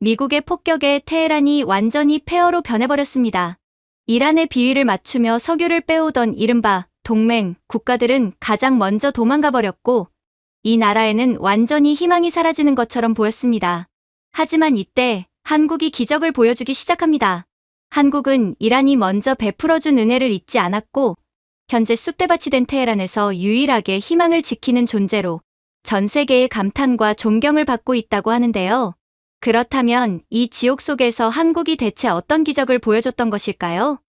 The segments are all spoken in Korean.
미국의 폭격에 테헤란이 완전히 폐허로 변해버렸습니다. 이란의 비위를 맞추며 석유를 빼오던 이른바 동맹 국가들은 가장 먼저 도망가버렸고 이 나라에는 완전히 희망이 사라지는 것처럼 보였습니다. 하지만 이때 한국이 기적을 보여주기 시작합니다. 한국은 이란이 먼저 베풀어준 은혜를 잊지 않았고 현재 쑥대밭이 된 테헤란에서 유일하게 희망을 지키는 존재로 전 세계의 감탄과 존경을 받고 있다고 하는데요. 그렇다면 이 지옥 속에서 한국이 대체 어떤 기적을 보여줬던 것일까요?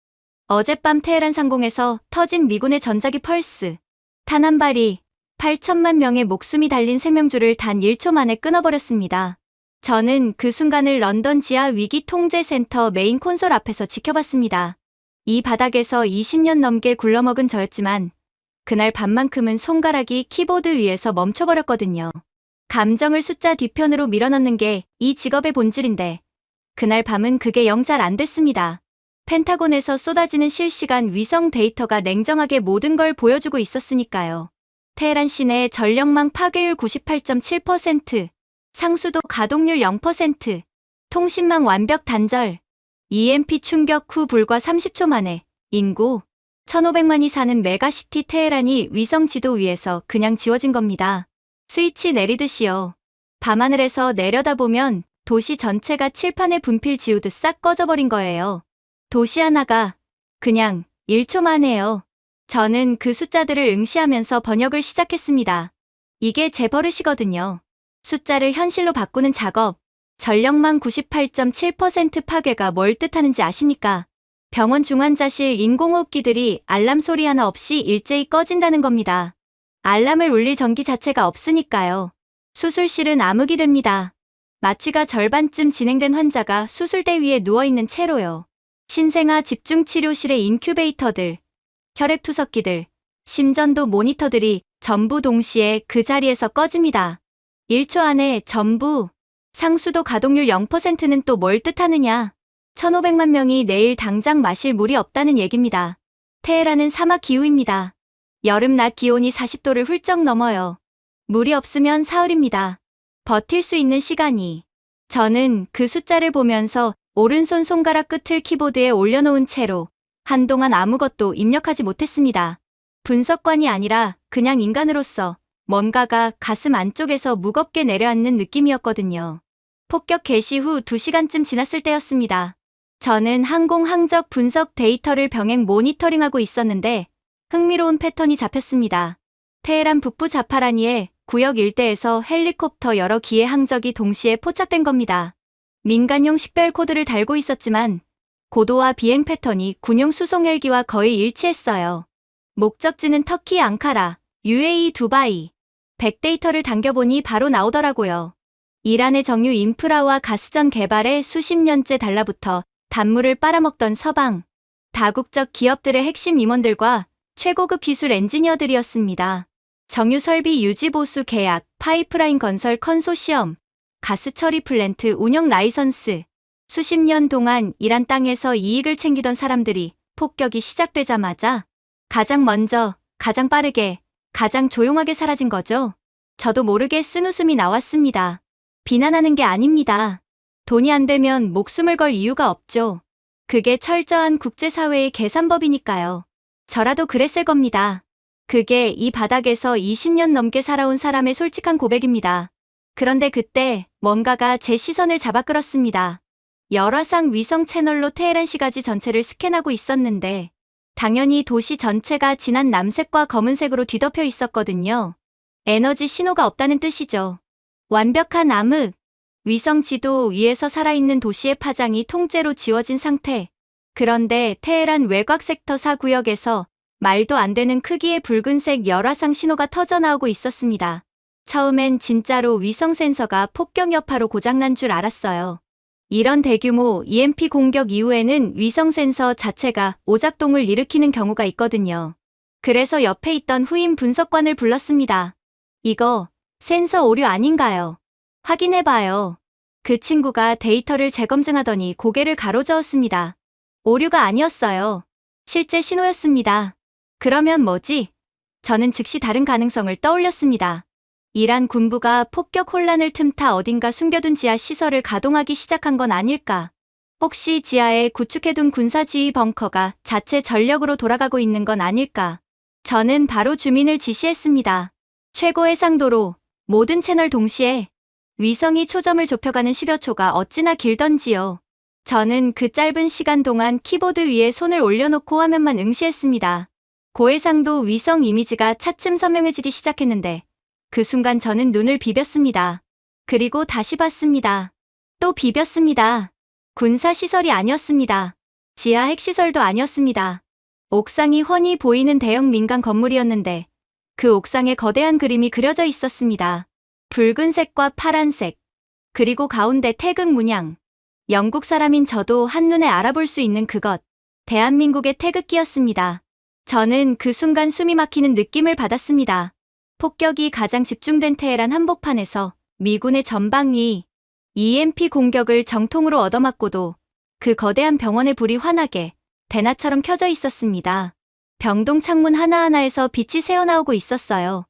어젯밤 테헤란 상공에서 터진 미군의 전자기 펄스. 단 한 발이 8천만 명의 목숨이 달린 생명줄을 단 1초 만에 끊어버렸습니다. 저는 그 순간을 런던 지하 위기 통제센터 메인 콘솔 앞에서 지켜봤습니다. 이 바닥에서 20년 넘게 굴러먹은 저였지만 그날 밤만큼은 손가락이 키보드 위에서 멈춰버렸거든요. 감정을 숫자 뒤편으로 밀어넣는 게 이 직업의 본질인데 그날 밤은 그게 영 잘 안 됐습니다. 펜타곤에서 쏟아지는 실시간 위성 데이터가 냉정하게 모든 걸 보여주고 있었으니까요. 테헤란 시내 전력망 파괴율 98.7%, 상수도 가동률 0%, 통신망 완벽 단절, EMP 충격 후 불과 30초 만에 인구 1,500만이 사는 메가시티 테헤란이 위성 지도 위에서 그냥 지워진 겁니다. 스위치 내리듯이요. 밤하늘에서 내려다보면 도시 전체가 칠판에 분필 지우듯 싹 꺼져버린 거예요. 도시 하나가 그냥 1초 만에요. 저는 그 숫자들을 응시하면서 번역을 시작했습니다. 이게 제 버릇이거든요. 숫자를 현실로 바꾸는 작업. 전력망 98.7% 파괴가 뭘 뜻하는지 아십니까? 병원 중환자실 인공호흡기들이 알람 소리 하나 없이 일제히 꺼진다는 겁니다. 알람을 울릴 전기 자체가 없으니까요. 수술실은 암흑이 됩니다. 마취가 절반쯤 진행된 환자가 수술대 위에 누워있는 채로요. 신생아 집중치료실의 인큐베이터들, 혈액투석기들, 심전도 모니터들이 전부 동시에 그 자리에서 꺼집니다. 1초 안에 전부. 상수도 가동률 0%는 또 뭘 뜻하느냐? 1,500만 명이 내일 당장 마실 물이 없다는 얘기입니다. 테헤란은 사막 기후입니다. 여름 낮 기온이 40도를 훌쩍 넘어요. 물이 없으면 사흘입니다. 버틸 수 있는 시간이. 저는 그 숫자를 보면서 오른손 손가락 끝을 키보드에 올려놓은 채로 한동안 아무것도 입력하지 못했습니다. 분석관이 아니라 그냥 인간으로서 뭔가가 가슴 안쪽에서 무겁게 내려앉는 느낌이었거든요. 폭격 개시 후 2시간쯤 지났을 때였습니다. 저는 항공 항적 분석 데이터를 병행 모니터링하고 있었는데 흥미로운 패턴이 잡혔습니다. 테헤란 북부 자파라니에 구역 일대에서 헬리콥터 여러 기의 항적이 동시에 포착된 겁니다. 민간용 식별 코드를 달고 있었지만 고도와 비행 패턴이 군용 수송 헬기와 거의 일치했어요. 목적지는 터키 앙카라, UAE 두바이. 백데이터를 당겨보니 바로 나오더라고요. 이란의 정유 인프라와 가스전 개발에 수십 년째 달라붙어 단물을 빨아먹던 서방, 다국적 기업들의 핵심 임원들과 최고급 기술 엔지니어들이었습니다. 정유 설비 유지 보수 계약, 파이프라인 건설 컨소시엄, 가스 처리 플랜트 운영 라이선스. 수십 년 동안 이란 땅에서 이익을 챙기던 사람들이 폭격이 시작되자마자 가장 먼저, 가장 빠르게, 가장 조용하게 사라진 거죠. 저도 모르게 쓴웃음이 나왔습니다. 비난하는 게 아닙니다. 돈이 안 되면 목숨을 걸 이유가 없죠. 그게 철저한 국제사회의 계산법이니까요. 저라도 그랬을 겁니다. 그게 이 바닥에서 20년 넘게 살아온 사람의 솔직한 고백입니다. 그런데 그때 뭔가가 제 시선을 잡아 끌었습니다. 열화상 위성 채널로 테헤란 시가지 전체를 스캔하고 있었는데 당연히 도시 전체가 진한 남색과 검은색으로 뒤덮여 있었거든요. 에너지 신호가 없다는 뜻이죠. 완벽한 암흑. 위성 지도 위에서 살아있는 도시의 파장이 통째로 지워진 상태. 그런데 테헤란 외곽 섹터 4구역에서 말도 안 되는 크기의 붉은색 열화상 신호가 터져나오고 있었습니다. 처음엔 진짜로 위성 센서가 폭격 여파로 고장난 줄 알았어요. 이런 대규모 EMP 공격 이후에는 위성 센서 자체가 오작동을 일으키는 경우가 있거든요. 그래서 옆에 있던 후임 분석관을 불렀습니다. 이거 센서 오류 아닌가요? 확인해봐요. 그 친구가 데이터를 재검증하더니 고개를 가로저었습니다. 오류가 아니었어요. 실제 신호였습니다. 그러면 뭐지? 저는 즉시 다른 가능성을 떠올렸습니다. 이란 군부가 폭격 혼란을 틈타 어딘가 숨겨둔 지하 시설을 가동하기 시작한 건 아닐까? 혹시 지하에 구축해둔 군사지휘 벙커가 자체 전력으로 돌아가고 있는 건 아닐까? 저는 바로 주민을 지시했습니다. 최고 해상도로 모든 채널 동시에 위성이 초점을 좁혀가는 10여 초가 어찌나 길던지요. 저는 그 짧은 시간 동안 키보드 위에 손을 올려놓고 화면만 응시했습니다. 고해상도 위성 이미지가 차츰 선명해지기 시작했는데 그 순간 저는 눈을 비볐습니다. 그리고 다시 봤습니다. 또 비볐습니다. 군사시설이 아니었습니다. 지하 핵시설도 아니었습니다. 옥상이 훤히 보이는 대형 민간 건물이었는데 그 옥상에 거대한 그림이 그려져 있었습니다. 붉은색과 파란색, 그리고 가운데 태극 문양. 영국 사람인 저도 한눈에 알아볼 수 있는 그것, 대한민국의 태극기였습니다. 저는 그 순간 숨이 막히는 느낌을 받았습니다. 폭격이 가장 집중된 테헤란 한복판에서 미군의 전방위 EMP 공격을 정통으로 얻어맞고도 그 거대한 병원의 불이 환하게 대낮처럼 켜져 있었습니다. 병동 창문 하나하나에서 빛이 새어나오고 있었어요.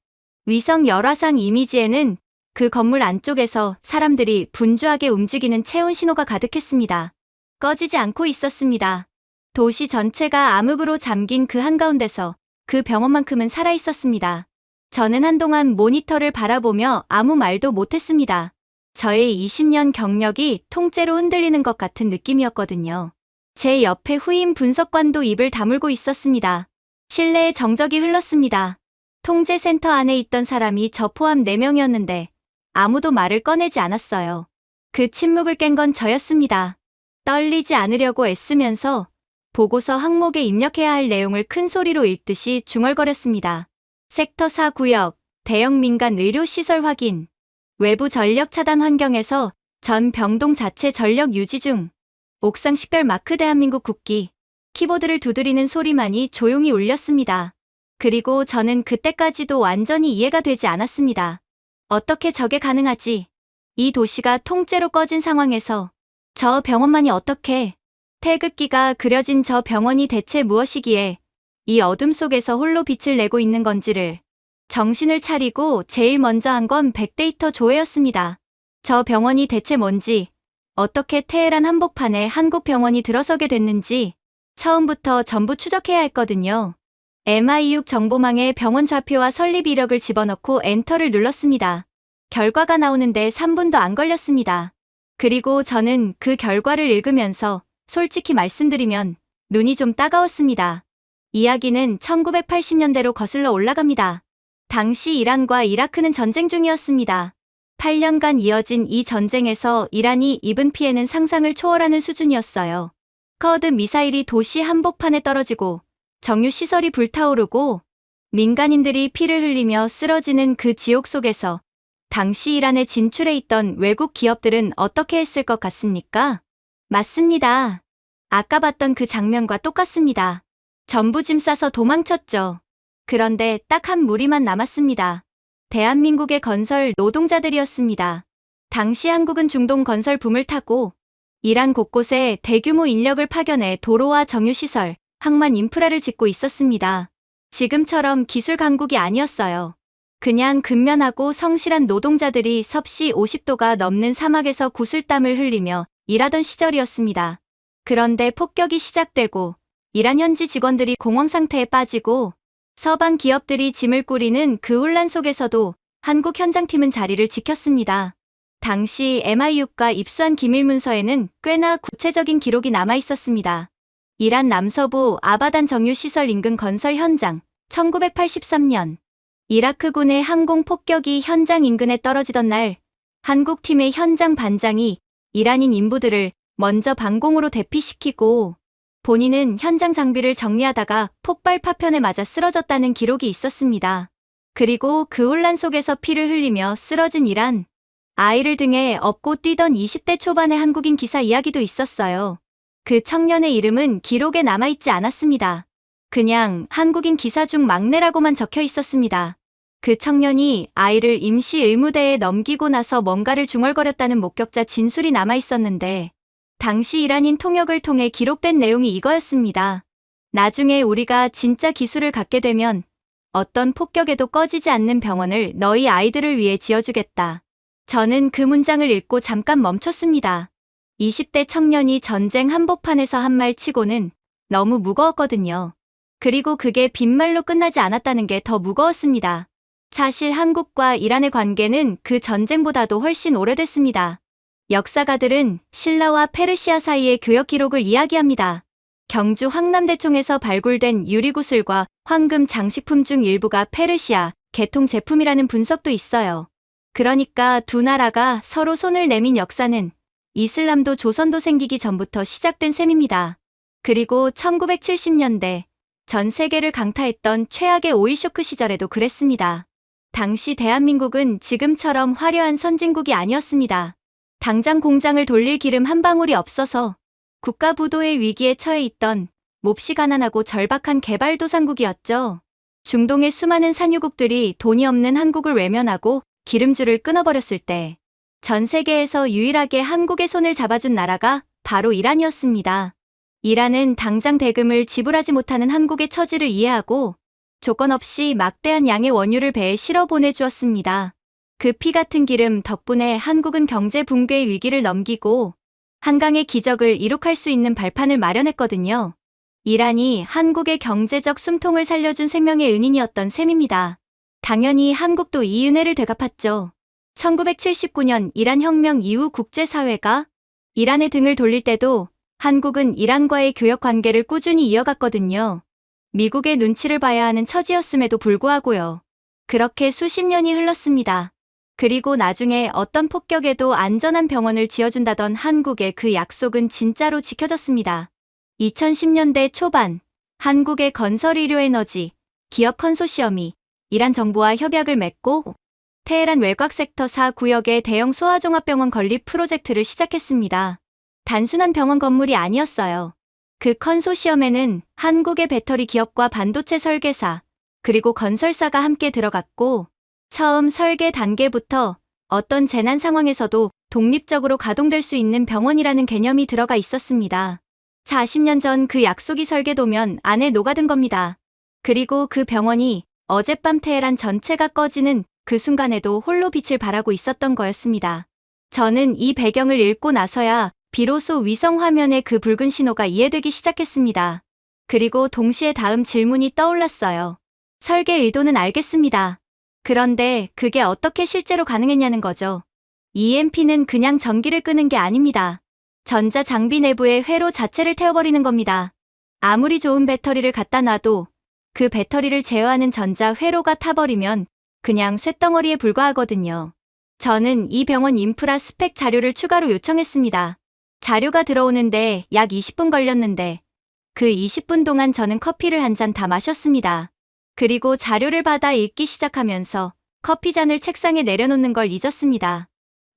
위성 열화상 이미지에는 그 건물 안쪽에서 사람들이 분주하게 움직이는 체온 신호가 가득했습니다. 꺼지지 않고 있었습니다. 도시 전체가 암흑으로 잠긴 그 한가운데서 그 병원만큼은 살아있었습니다. 저는 한동안 모니터를 바라보며 아무 말도 못했습니다. 저의 20년 경력이 통째로 흔들리는 것 같은 느낌이었거든요. 제 옆에 후임 분석관도 입을 다물고 있었습니다. 실내에 정적이 흘렀습니다. 통제센터 안에 있던 사람이 저 포함 4명이었는데 아무도 말을 꺼내지 않았어요. 그 침묵을 깬 건 저였습니다. 떨리지 않으려고 애쓰면서 보고서 항목에 입력해야 할 내용을 큰 소리로 읽듯이 중얼거렸습니다. 섹터 4 구역, 대형 민간 의료시설 확인. 외부 전력 차단 환경에서 전 병동 자체 전력 유지 중. 옥상 식별 마크 대한민국 국기. 키보드를 두드리는 소리만이 조용히 울렸습니다. 그리고 저는 그때까지도 완전히 이해가 되지 않았습니다. 어떻게 저게 가능하지? 이 도시가 통째로 꺼진 상황에서 저 병원만이 어떻게? 태극기가 그려진 저 병원이 대체 무엇이기에 이 어둠 속에서 홀로 빛을 내고 있는 건지를 정신을 차리고 제일 먼저 한 건 빅데이터 조회였습니다. 저 병원이 대체 뭔지, 어떻게 테헤란 한복판에 한국 병원이 들어서게 됐는지 처음부터 전부 추적해야 했거든요. MI6 정보망에 병원 좌표와 설립 이력을 집어넣고 엔터를 눌렀습니다. 결과가 나오는데 3분도 안 걸렸습니다. 그리고 저는 그 결과를 읽으면서 솔직히 말씀드리면 눈이 좀 따가웠습니다. 이야기는 1980년대로 거슬러 올라갑니다. 당시 이란과 이라크는 전쟁 중이었습니다. 8년간 이어진 이 전쟁에서 이란이 입은 피해는 상상을 초월하는 수준이었어요. 커드 미사일이 도시 한복판에 떨어지고 정유시설이 불타오르고 민간인들이 피를 흘리며 쓰러지는 그 지옥 속에서 당시 이란에 진출해 있던 외국 기업들은 어떻게 했을 것 같습니까? 맞습니다. 아까 봤던 그 장면과 똑같습니다. 전부 짐 싸서 도망쳤죠. 그런데 딱 한 무리만 남았습니다. 대한민국의 건설 노동자들이었습니다. 당시 한국은 중동 건설 붐을 타고 이란 곳곳에 대규모 인력을 파견해 도로와 정유시설, 항만 인프라를 짓고 있었습니다. 지금처럼 기술 강국이 아니었어요. 그냥 근면하고 성실한 노동자들이 섭씨 50도가 넘는 사막에서 구슬땀을 흘리며 일하던 시절이었습니다. 그런데 폭격이 시작되고 이란 현지 직원들이 공황 상태에 빠지고 서방 기업들이 짐을 꾸리는 그 혼란 속에서도 한국 현장팀은 자리를 지켰습니다. 당시 MI6가 입수한 기밀 문서에는 꽤나 구체적인 기록이 남아 있었습니다. 이란 남서부 아바단 정유시설 인근 건설 현장, 1983년. 이라크군의 항공 폭격이 현장 인근에 떨어지던 날, 한국팀의 현장 반장이 이란인 인부들을 먼저 방공으로 대피시키고 본인은 현장 장비를 정리하다가 폭발 파편에 맞아 쓰러졌다는 기록이 있었습니다. 그리고 그 혼란 속에서 피를 흘리며 쓰러진 이란, 아이를 등에 업고 뛰던 20대 초반의 한국인 기사 이야기도 있었어요. 그 청년의 이름은 기록에 남아있지 않았습니다. 그냥 한국인 기사 중 막내라고만 적혀 있었습니다. 그 청년이 아이를 임시 의무대에 넘기고 나서 뭔가를 중얼거렸다는 목격자 진술이 남아있었는데 당시 이란인 통역을 통해 기록된 내용이 이거였습니다. 나중에 우리가 진짜 기술을 갖게 되면 어떤 폭격에도 꺼지지 않는 병원을 너희 아이들을 위해 지어주겠다. 저는 그 문장을 읽고 잠깐 멈췄습니다. 20대 청년이 전쟁 한복판에서 한 말 치고는 너무 무거웠거든요. 그리고 그게 빈말로 끝나지 않았다는 게 더 무거웠습니다. 사실 한국과 이란의 관계는 그 전쟁보다도 훨씬 오래됐습니다. 역사가들은 신라와 페르시아 사이의 교역 기록을 이야기합니다. 경주 황남대총에서 발굴된 유리구슬과 황금 장식품 중 일부가 페르시아 계통 제품이라는 분석도 있어요. 그러니까 두 나라가 서로 손을 내민 역사는 이슬람도 조선도 생기기 전부터 시작된 셈입니다. 그리고 1970년대 전 세계를 강타했던 최악의 오일 쇼크 시절에도 그랬습니다. 당시 대한민국은 지금처럼 화려한 선진국이 아니었습니다. 당장 공장을 돌릴 기름 한 방울이 없어서 국가 부도의 위기에 처해 있던 몹시 가난하고 절박한 개발도상국이었죠. 중동의 수많은 산유국들이 돈이 없는 한국을 외면하고 기름줄을 끊어버렸을 때 전 세계에서 유일하게 한국의 손을 잡아준 나라가 바로 이란이었습니다. 이란은 당장 대금을 지불하지 못하는 한국의 처지를 이해하고 조건 없이 막대한 양의 원유를 배에 실어 보내주었습니다. 그 피 같은 기름 덕분에 한국은 경제 붕괴의 위기를 넘기고 한강의 기적을 이룩할 수 있는 발판을 마련했거든요. 이란이 한국의 경제적 숨통을 살려준 생명의 은인이었던 셈입니다. 당연히 한국도 이 은혜를 되갚았죠. 1979년 이란 혁명 이후 국제사회가 이란의 등을 돌릴 때도 한국은 이란과의 교역 관계를 꾸준히 이어갔거든요. 미국의 눈치를 봐야 하는 처지였음에도 불구하고요. 그렇게 수십 년이 흘렀습니다. 그리고 나중에 어떤 폭격에도 안전한 병원을 지어준다던 한국의 그 약속은 진짜로 지켜졌습니다. 2010년대 초반 한국의 건설의료에너지 기업 컨소시엄이 이란 정부와 협약을 맺고 테헤란 외곽 섹터 4구역의 대형 소아종합병원 건립 프로젝트를 시작했습니다. 단순한 병원 건물이 아니었어요. 그 컨소시엄에는 한국의 배터리 기업과 반도체 설계사, 그리고 건설사가 함께 들어갔고 처음 설계 단계부터 어떤 재난 상황에서도 독립적으로 가동될 수 있는 병원이라는 개념이 들어가 있었습니다. 40년 전 그 약속이 설계도면 안에 녹아든 겁니다. 그리고 그 병원이 어젯밤 테헤란 전체가 꺼지는 그 순간에도 홀로 빛을 발하고 있었던 거였습니다. 저는 이 배경을 읽고 나서야 비로소 위성 화면의 그 붉은 신호가 이해되기 시작했습니다. 그리고 동시에 다음 질문이 떠올랐어요. 설계 의도는 알겠습니다. 그런데 그게 어떻게 실제로 가능했냐는 거죠. EMP는 그냥 전기를 끄는 게 아닙니다. 전자 장비 내부의 회로 자체를 태워버리는 겁니다. 아무리 좋은 배터리를 갖다 놔도 그 배터리를 제어하는 전자 회로가 타버리면 그냥 쇳덩어리에 불과하거든요. 저는 이 병원 인프라 스펙 자료를 추가로 요청했습니다. 자료가 들어오는데 약 20분 걸렸는데 그 20분 동안 저는 커피를 한 잔 다 마셨습니다. 그리고 자료를 받아 읽기 시작하면서 커피잔을 책상에 내려놓는 걸 잊었습니다.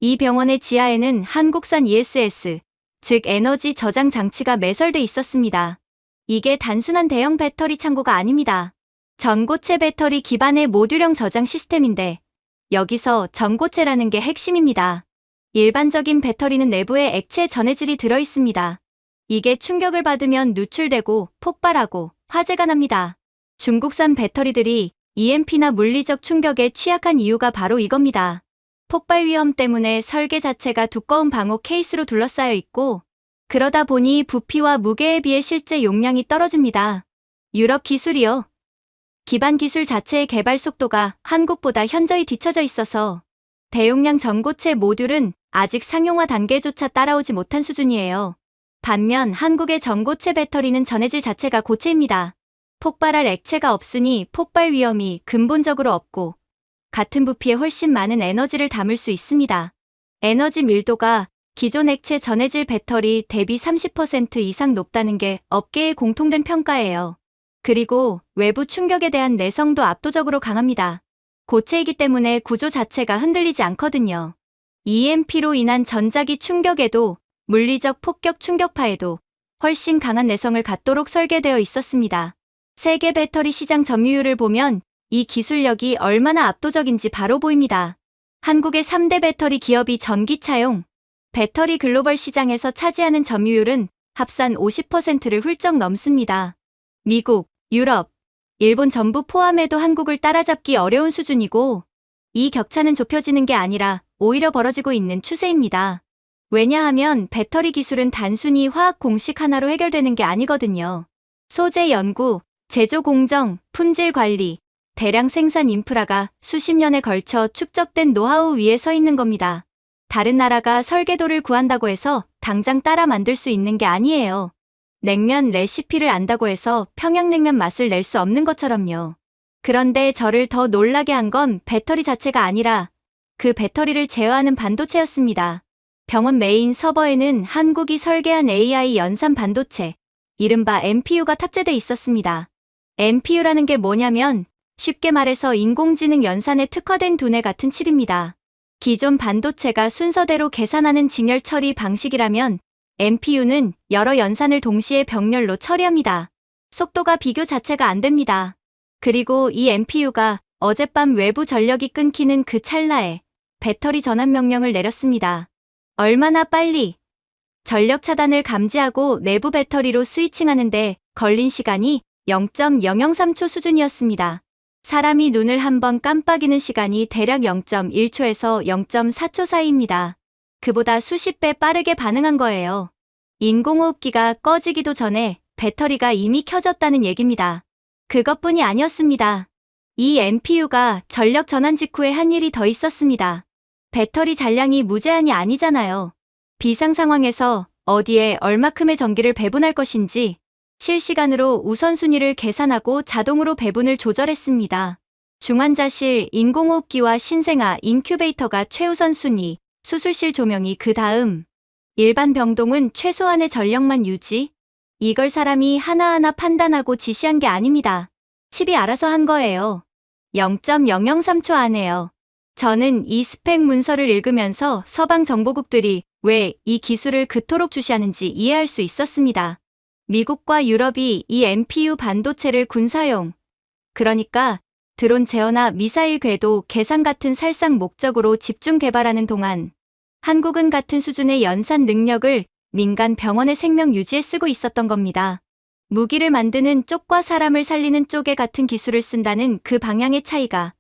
이 병원의 지하에는 한국산 ESS, 즉 에너지 저장 장치가 매설돼 있었습니다. 이게 단순한 대형 배터리 창고가 아닙니다. 전고체 배터리 기반의 모듈형 저장 시스템인데 여기서 전고체라는 게 핵심입니다. 일반적인 배터리는 내부에 액체 전해질이 들어있습니다. 이게 충격을 받으면 누출되고 폭발하고 화재가 납니다. 중국산 배터리들이 EMP나 물리적 충격에 취약한 이유가 바로 이겁니다. 폭발 위험 때문에 설계 자체가 두꺼운 방호 케이스로 둘러싸여 있고 그러다 보니 부피와 무게에 비해 실제 용량이 떨어집니다. 유럽 기술이요. 기반 기술 자체의 개발 속도가 한국보다 현저히 뒤처져 있어서 대용량 전고체 모듈은 아직 상용화 단계조차 따라오지 못한 수준이에요. 반면 한국의 전고체 배터리는 전해질 자체가 고체입니다. 폭발할 액체가 없으니 폭발 위험이 근본적으로 없고 같은 부피에 훨씬 많은 에너지를 담을 수 있습니다. 에너지 밀도가 기존 액체 전해질 배터리 대비 30% 이상 높다는 게 업계의 공통된 평가예요. 그리고 외부 충격에 대한 내성도 압도적으로 강합니다. 고체이기 때문에 구조 자체가 흔들리지 않거든요. EMP로 인한 전자기 충격에도 물리적 폭격 충격파에도 훨씬 강한 내성을 갖도록 설계되어 있었습니다. 세계 배터리 시장 점유율을 보면 이 기술력이 얼마나 압도적인지 바로 보입니다. 한국의 3대 배터리 기업이 전기차용 배터리 글로벌 시장에서 차지하는 점유율은 합산 50%를 훌쩍 넘습니다. 미국, 유럽, 일본 전부 포함해도 한국을 따라잡기 어려운 수준이고, 이 격차는 좁혀지는 게 아니라 오히려 벌어지고 있는 추세입니다. 왜냐하면 배터리 기술은 단순히 화학 공식 하나로 해결되는 게 아니거든요. 소재 연구, 제조 공정, 품질 관리, 대량 생산 인프라가 수십 년에 걸쳐 축적된 노하우 위에 서 있는 겁니다. 다른 나라가 설계도를 구한다고 해서 당장 따라 만들 수 있는 게 아니에요. 냉면 레시피를 안다고 해서 평양냉면 맛을 낼 수 없는 것처럼요. 그런데 저를 더 놀라게 한 건 배터리 자체가 아니라 그 배터리를 제어하는 반도체였습니다. 병원 메인 서버에는 한국이 설계한 AI 연산 반도체, 이른바 NPU가 탑재돼 있었습니다. NPU라는 게 뭐냐면 쉽게 말해서 인공지능 연산에 특화된 두뇌 같은 칩입니다. 기존 반도체가 순서대로 계산하는 직렬 처리 방식이라면 NPU는 여러 연산을 동시에 병렬로 처리합니다. 속도가 비교 자체가 안 됩니다. 그리고 이 NPU가 어젯밤 외부 전력이 끊기는 그 찰나에 배터리 전환 명령을 내렸습니다. 얼마나 빨리? 전력 차단을 감지하고 내부 배터리로 스위칭하는데 걸린 시간이 0.003초 수준이었습니다. 사람이 눈을 한번 깜빡이는 시간이 대략 0.1초에서 0.4초 사이입니다. 그보다 수십 배 빠르게 반응한 거예요. 인공호흡기가 꺼지기도 전에 배터리가 이미 켜졌다는 얘기입니다. 그것뿐이 아니었습니다. 이 NPU가 전력 전환 직후에 한 일이 더 있었습니다. 배터리 잔량이 무제한이 아니잖아요. 비상 상황에서 어디에 얼마큼의 전기를 배분할 것인지 실시간으로 우선순위를 계산하고 자동으로 배분을 조절했습니다. 중환자실 인공호흡기와 신생아 인큐베이터가 최우선 순위, 수술실 조명이 그 다음. 일반 병동은 최소한의 전력만 유지. 이걸 사람이 하나하나 판단하고 지시한 게 아닙니다. 칩이 알아서 한 거예요. 0.003초 안에요. 저는 이 스펙 문서를 읽으면서 서방 정보국들이 왜 이 기술을 그토록 주시하는지 이해할 수 있었습니다. 미국과 유럽이 이 NPU 반도체를 군사용, 그러니까 드론 제어나 미사일 궤도 계산 같은 살상 목적으로 집중 개발하는 동안 한국은 같은 수준의 연산 능력을 민간 병원의 생명 유지에 쓰고 있었던 겁니다. 무기를 만드는 쪽과 사람을 살리는 쪽에 같은 기술을 쓴다는 그 방향의 차이가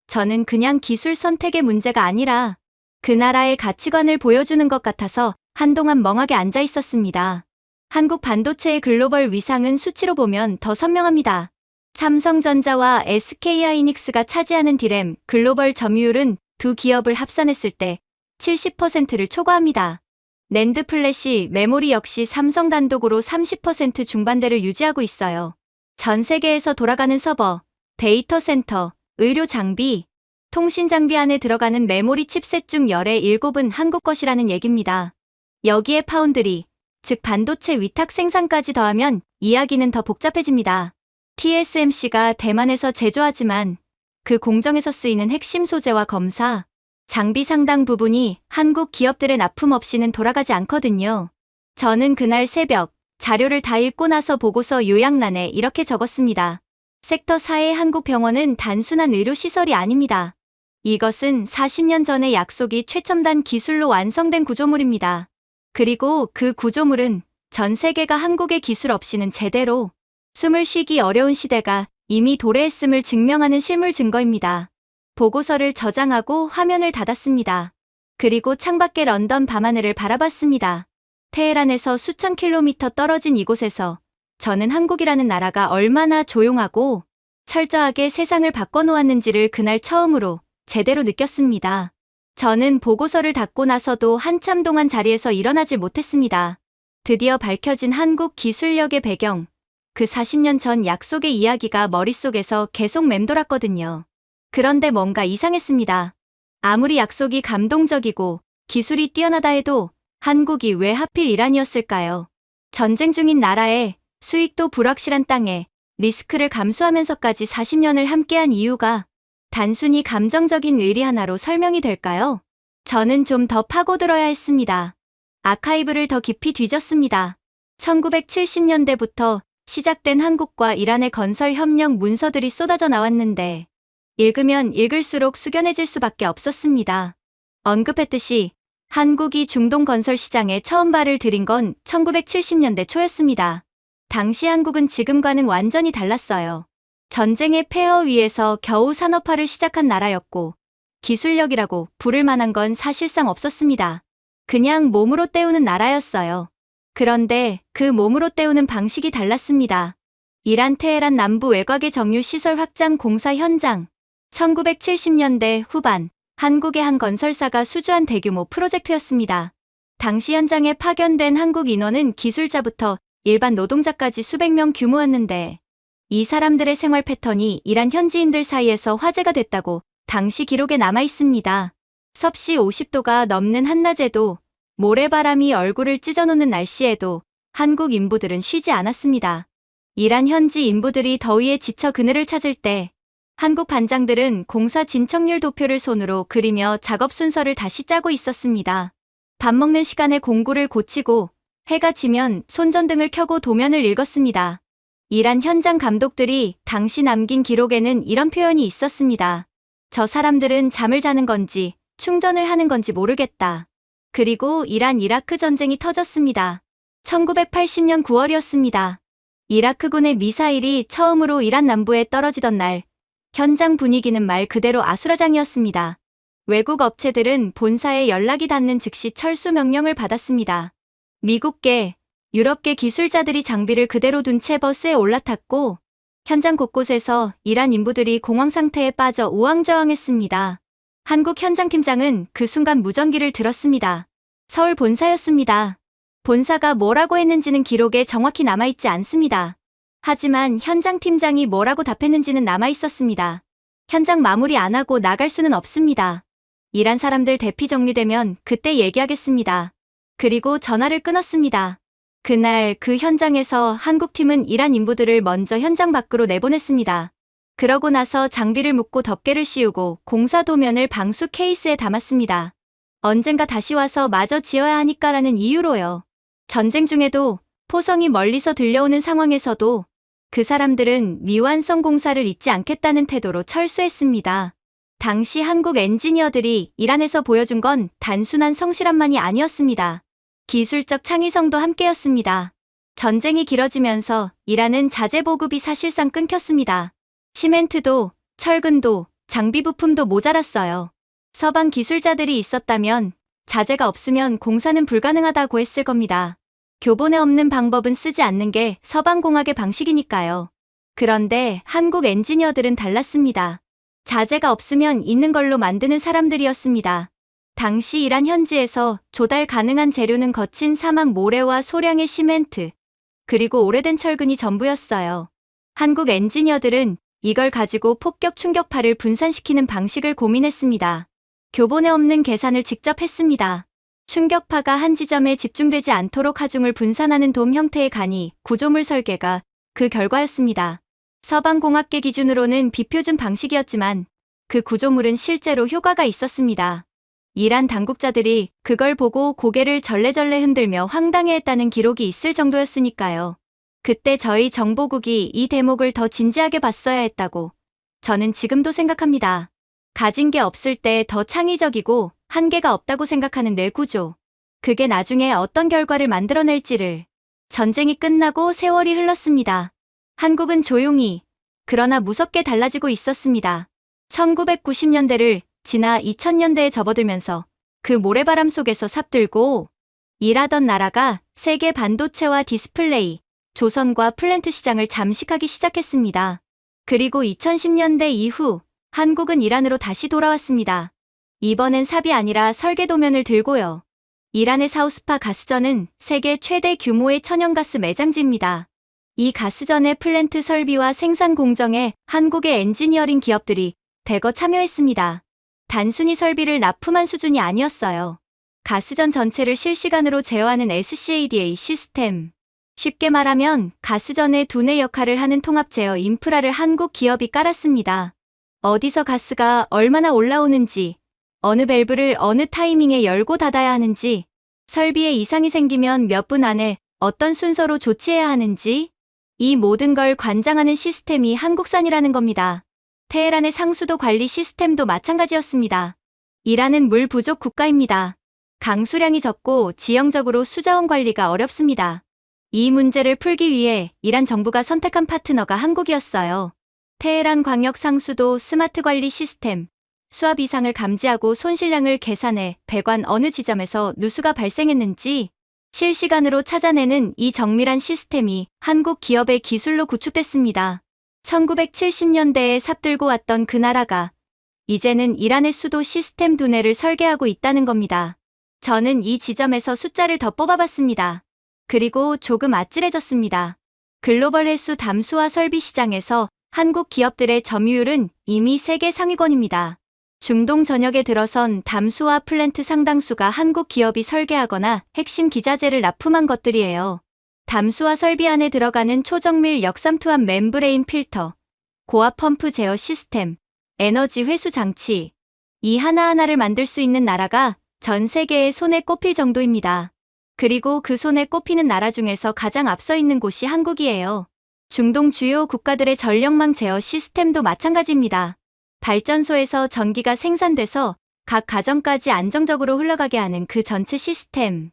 저는 그냥 기술 선택의 문제가 아니라 그 나라의 가치관을 보여주는 것 같아서 한동안 멍하게 앉아 있었습니다. 한국 반도체의 글로벌 위상은 수치로 보면 더 선명합니다. 삼성전자와 SK하이닉스가 차지하는 디램 글로벌 점유율은 두 기업을 합산했을 때 70%를 초과합니다. 낸드 플래시 메모리 역시 삼성 단독으로 30% 중반대를 유지하고 있어요. 전 세계에서 돌아가는 서버, 데이터 센터, 의료 장비, 통신 장비 안에 들어가는 메모리 칩셋 중 열의 7은 한국 것이라는 얘기입니다. 여기에 파운드리, 즉 반도체 위탁 생산까지 더하면 이야기는 더 복잡해집니다. TSMC가 대만에서 제조하지만 그 공정에서 쓰이는 핵심 소재와 검사, 장비 상당 부분이 한국 기업들의 납품 없이는 돌아가지 않거든요. 저는 그날 새벽 자료를 다 읽고 나서 보고서 요약란에 이렇게 적었습니다. 섹터 4의 한국 병원은 단순한 의료시설이 아닙니다. 이것은 40년 전의 약속이 최첨단 기술로 완성된 구조물입니다. 그리고 그 구조물은 전 세계가 한국의 기술 없이는 제대로 숨을 쉬기 어려운 시대가 이미 도래했음을 증명하는 실물 증거입니다. 보고서를 저장하고 화면을 닫았습니다. 그리고 창밖의 런던 밤하늘을 바라봤습니다. 테헤란에서 수천 킬로미터 떨어진 이곳에서 저는 한국이라는 나라가 얼마나 조용하고 철저하게 세상을 바꿔놓았는지를 그날 처음으로 제대로 느꼈습니다. 저는 보고서를 닫고 나서도 한참 동안 자리에서 일어나질 못했습니다. 드디어 밝혀진 한국 기술력의 배경, 그 40년 전 약속의 이야기가 머릿속에서 계속 맴돌았거든요. 그런데 뭔가 이상했습니다. 아무리 약속이 감동적이고 기술이 뛰어나다 해도 한국이 왜 하필 이란이었을까요? 전쟁 중인 나라에 수익도 불확실한 땅에 리스크를 감수하면서까지 40년을 함께한 이유가 단순히 감정적인 의리 하나로 설명이 될까요? 저는 좀 더 파고들어야 했습니다. 아카이브를 더 깊이 뒤졌습니다. 1970년대부터 시작된 한국과 이란의 건설 협력 문서들이 쏟아져 나왔는데 읽으면 읽을수록 숙연해질 수밖에 없었습니다. 언급했듯이 한국이 중동 건설 시장에 처음 발을 들인 건 1970년대 초였습니다. 당시 한국은 지금과는 완전히 달랐어요. 전쟁의 폐허 위에서 겨우 산업화를 시작한 나라였고 기술력이라고 부를 만한 건 사실상 없었습니다. 그냥 몸으로 때우는 나라였어요. 그런데 그 몸으로 때우는 방식이 달랐습니다. 이란 테헤란 남부 외곽의 정유 시설 확장 공사 현장. 1970년대 후반 한국의 한 건설사가 수주한 대규모 프로젝트였습니다. 당시 현장에 파견된 한국 인원은 기술자부터 일반 노동자까지 수백 명 규모였는데 이 사람들의 생활 패턴이 이란 현지인들 사이에서 화제가 됐다고 당시 기록에 남아 있습니다. 섭씨 50도가 넘는 한낮에도 모래바람이 얼굴을 찢어놓는 날씨에도 한국 인부들은 쉬지 않았습니다. 이란 현지 인부들이 더위에 지쳐 그늘을 찾을 때 한국 반장들은 공사 진척률 도표를 손으로 그리며 작업 순서를 다시 짜고 있었습니다. 밥 먹는 시간에 공구를 고치고 해가 지면 손전등을 켜고 도면을 읽었습니다. 이란 현장 감독들이 당시 남긴 기록에는 이런 표현이 있었습니다. 저 사람들은 잠을 자는 건지 충전을 하는 건지 모르겠다. 그리고 이란 이라크 전쟁이 터졌습니다. 1980년 9월이었습니다. 이라크군의 미사일이 처음으로 이란 남부에 떨어지던 날, 현장 분위기는 말 그대로 아수라장이었습니다. 외국 업체들은 본사에 연락이 닿는 즉시 철수 명령을 받았습니다. 미국계, 유럽계 기술자들이 장비를 그대로 둔 채 버스에 올라탔고 현장 곳곳에서 이란 인부들이 공황 상태에 빠져 우왕좌왕했습니다. 한국 현장팀장은 그 순간 무전기를 들었습니다. 서울 본사였습니다. 본사가 뭐라고 했는지는 기록에 정확히 남아있지 않습니다. 하지만 현장팀장이 뭐라고 답했는지는 남아있었습니다. 현장 마무리 안 하고 나갈 수는 없습니다. 이란 사람들 대피 정리되면 그때 얘기하겠습니다. 그리고 전화를 끊었습니다. 그날 그 현장에서 한국팀은 이란 인부들을 먼저 현장 밖으로 내보냈습니다. 그러고 나서 장비를 묶고 덮개를 씌우고 공사 도면을 방수 케이스에 담았습니다. 언젠가 다시 와서 마저 지어야 하니까라는 이유로요. 전쟁 중에도 포성이 멀리서 들려오는 상황에서도 그 사람들은 미완성 공사를 잊지 않겠다는 태도로 철수했습니다. 당시 한국 엔지니어들이 이란에서 보여준 건 단순한 성실함만이 아니었습니다. 기술적 창의성도 함께였습니다. 전쟁이 길어지면서 이란은 자재 보급이 사실상 끊겼습니다. 시멘트도, 철근도, 장비 부품도 모자랐어요. 서방 기술자들이 있었다면 자재가 없으면 공사는 불가능하다고 했을 겁니다. 교본에 없는 방법은 쓰지 않는 게 서방공학의 방식이니까요. 그런데 한국 엔지니어들은 달랐습니다. 자재가 없으면 있는 걸로 만드는 사람들이었습니다. 당시 이란 현지에서 조달 가능한 재료는 거친 사막 모래와 소량의 시멘트, 그리고 오래된 철근이 전부였어요. 한국 엔지니어들은 이걸 가지고 폭격 충격파를 분산시키는 방식을 고민했습니다. 교본에 없는 계산을 직접 했습니다. 충격파가 한 지점에 집중되지 않도록 하중을 분산하는 돔 형태의 간이 구조물 설계가 그 결과였습니다. 서방공학계 기준으로는 비표준 방식이었지만 그 구조물은 실제로 효과가 있었습니다. 이란 당국자들이 그걸 보고 고개를 절레절레 흔들며 황당해했다는 기록이 있을 정도였으니까요. 그때 저희 정보국이 이 대목을 더 진지하게 봤어야 했다고 저는 지금도 생각합니다. 가진 게 없을 때 더 창의적이고 한계가 없다고 생각하는 뇌구조. 그게 나중에 어떤 결과를 만들어낼지를. 전쟁이 끝나고 세월이 흘렀습니다. 한국은 조용히, 그러나 무섭게 달라지고 있었습니다. 1990년대를 지나 2000년대에 접어들면서 그 모래바람 속에서 삽들고 일하던 나라가 세계 반도체와 디스플레이, 조선과 플랜트 시장을 잠식하기 시작했습니다. 그리고 2010년대 이후 한국은 이란으로 다시 돌아왔습니다. 이번엔 삽이 아니라 설계 도면을 들고요. 이란의 사우스파 가스전은 세계 최대 규모의 천연가스 매장지입니다. 이 가스전의 플랜트 설비와 생산 공정에 한국의 엔지니어링 기업들이 대거 참여했습니다. 단순히 설비를 납품한 수준이 아니었어요. 가스전 전체를 실시간으로 제어하는 SCADA 시스템. 쉽게 말하면 가스전의 두뇌 역할을 하는 통합 제어 인프라를 한국 기업이 깔았습니다. 어디서 가스가 얼마나 올라오는지, 어느 밸브를 어느 타이밍에 열고 닫아야 하는지, 설비에 이상이 생기면 몇 분 안에 어떤 순서로 조치해야 하는지, 이 모든 걸 관장하는 시스템이 한국산이라는 겁니다. 테헤란의 상수도 관리 시스템도 마찬가지였습니다. 이란은 물 부족 국가입니다. 강수량이 적고 지형적으로 수자원 관리가 어렵습니다. 이 문제를 풀기 위해 이란 정부가 선택한 파트너가 한국이었어요. 테헤란 광역 상수도 스마트 관리 시스템. 수압 이상을 감지하고 손실량을 계산해 배관 어느 지점에서 누수가 발생했는지 실시간으로 찾아내는 이 정밀한 시스템이 한국 기업의 기술로 구축됐습니다. 1970년대에 삽들고 왔던 그 나라가 이제는 이란의 수도 시스템 두뇌를 설계하고 있다는 겁니다. 저는 이 지점에서 숫자를 더 뽑아봤습니다. 그리고 조금 아찔해졌습니다. 글로벌 해수 담수화 설비 시장에서 한국 기업들의 점유율은 이미 세계 상위권입니다. 중동 전역에 들어선 담수화 플랜트 상당수가 한국 기업이 설계하거나 핵심 기자재를 납품한 것들이에요. 담수화 설비 안에 들어가는 초정밀 역삼투압 멤브레인 필터, 고압 펌프 제어 시스템, 에너지 회수 장치. 이 하나하나를 만들 수 있는 나라가 전 세계의 손에 꼽힐 정도입니다. 그리고 그 손에 꼽히는 나라 중에서 가장 앞서 있는 곳이 한국이에요. 중동 주요 국가들의 전력망 제어 시스템도 마찬가지입니다. 발전소에서 전기가 생산돼서 각 가정까지 안정적으로 흘러가게 하는 그 전체 시스템.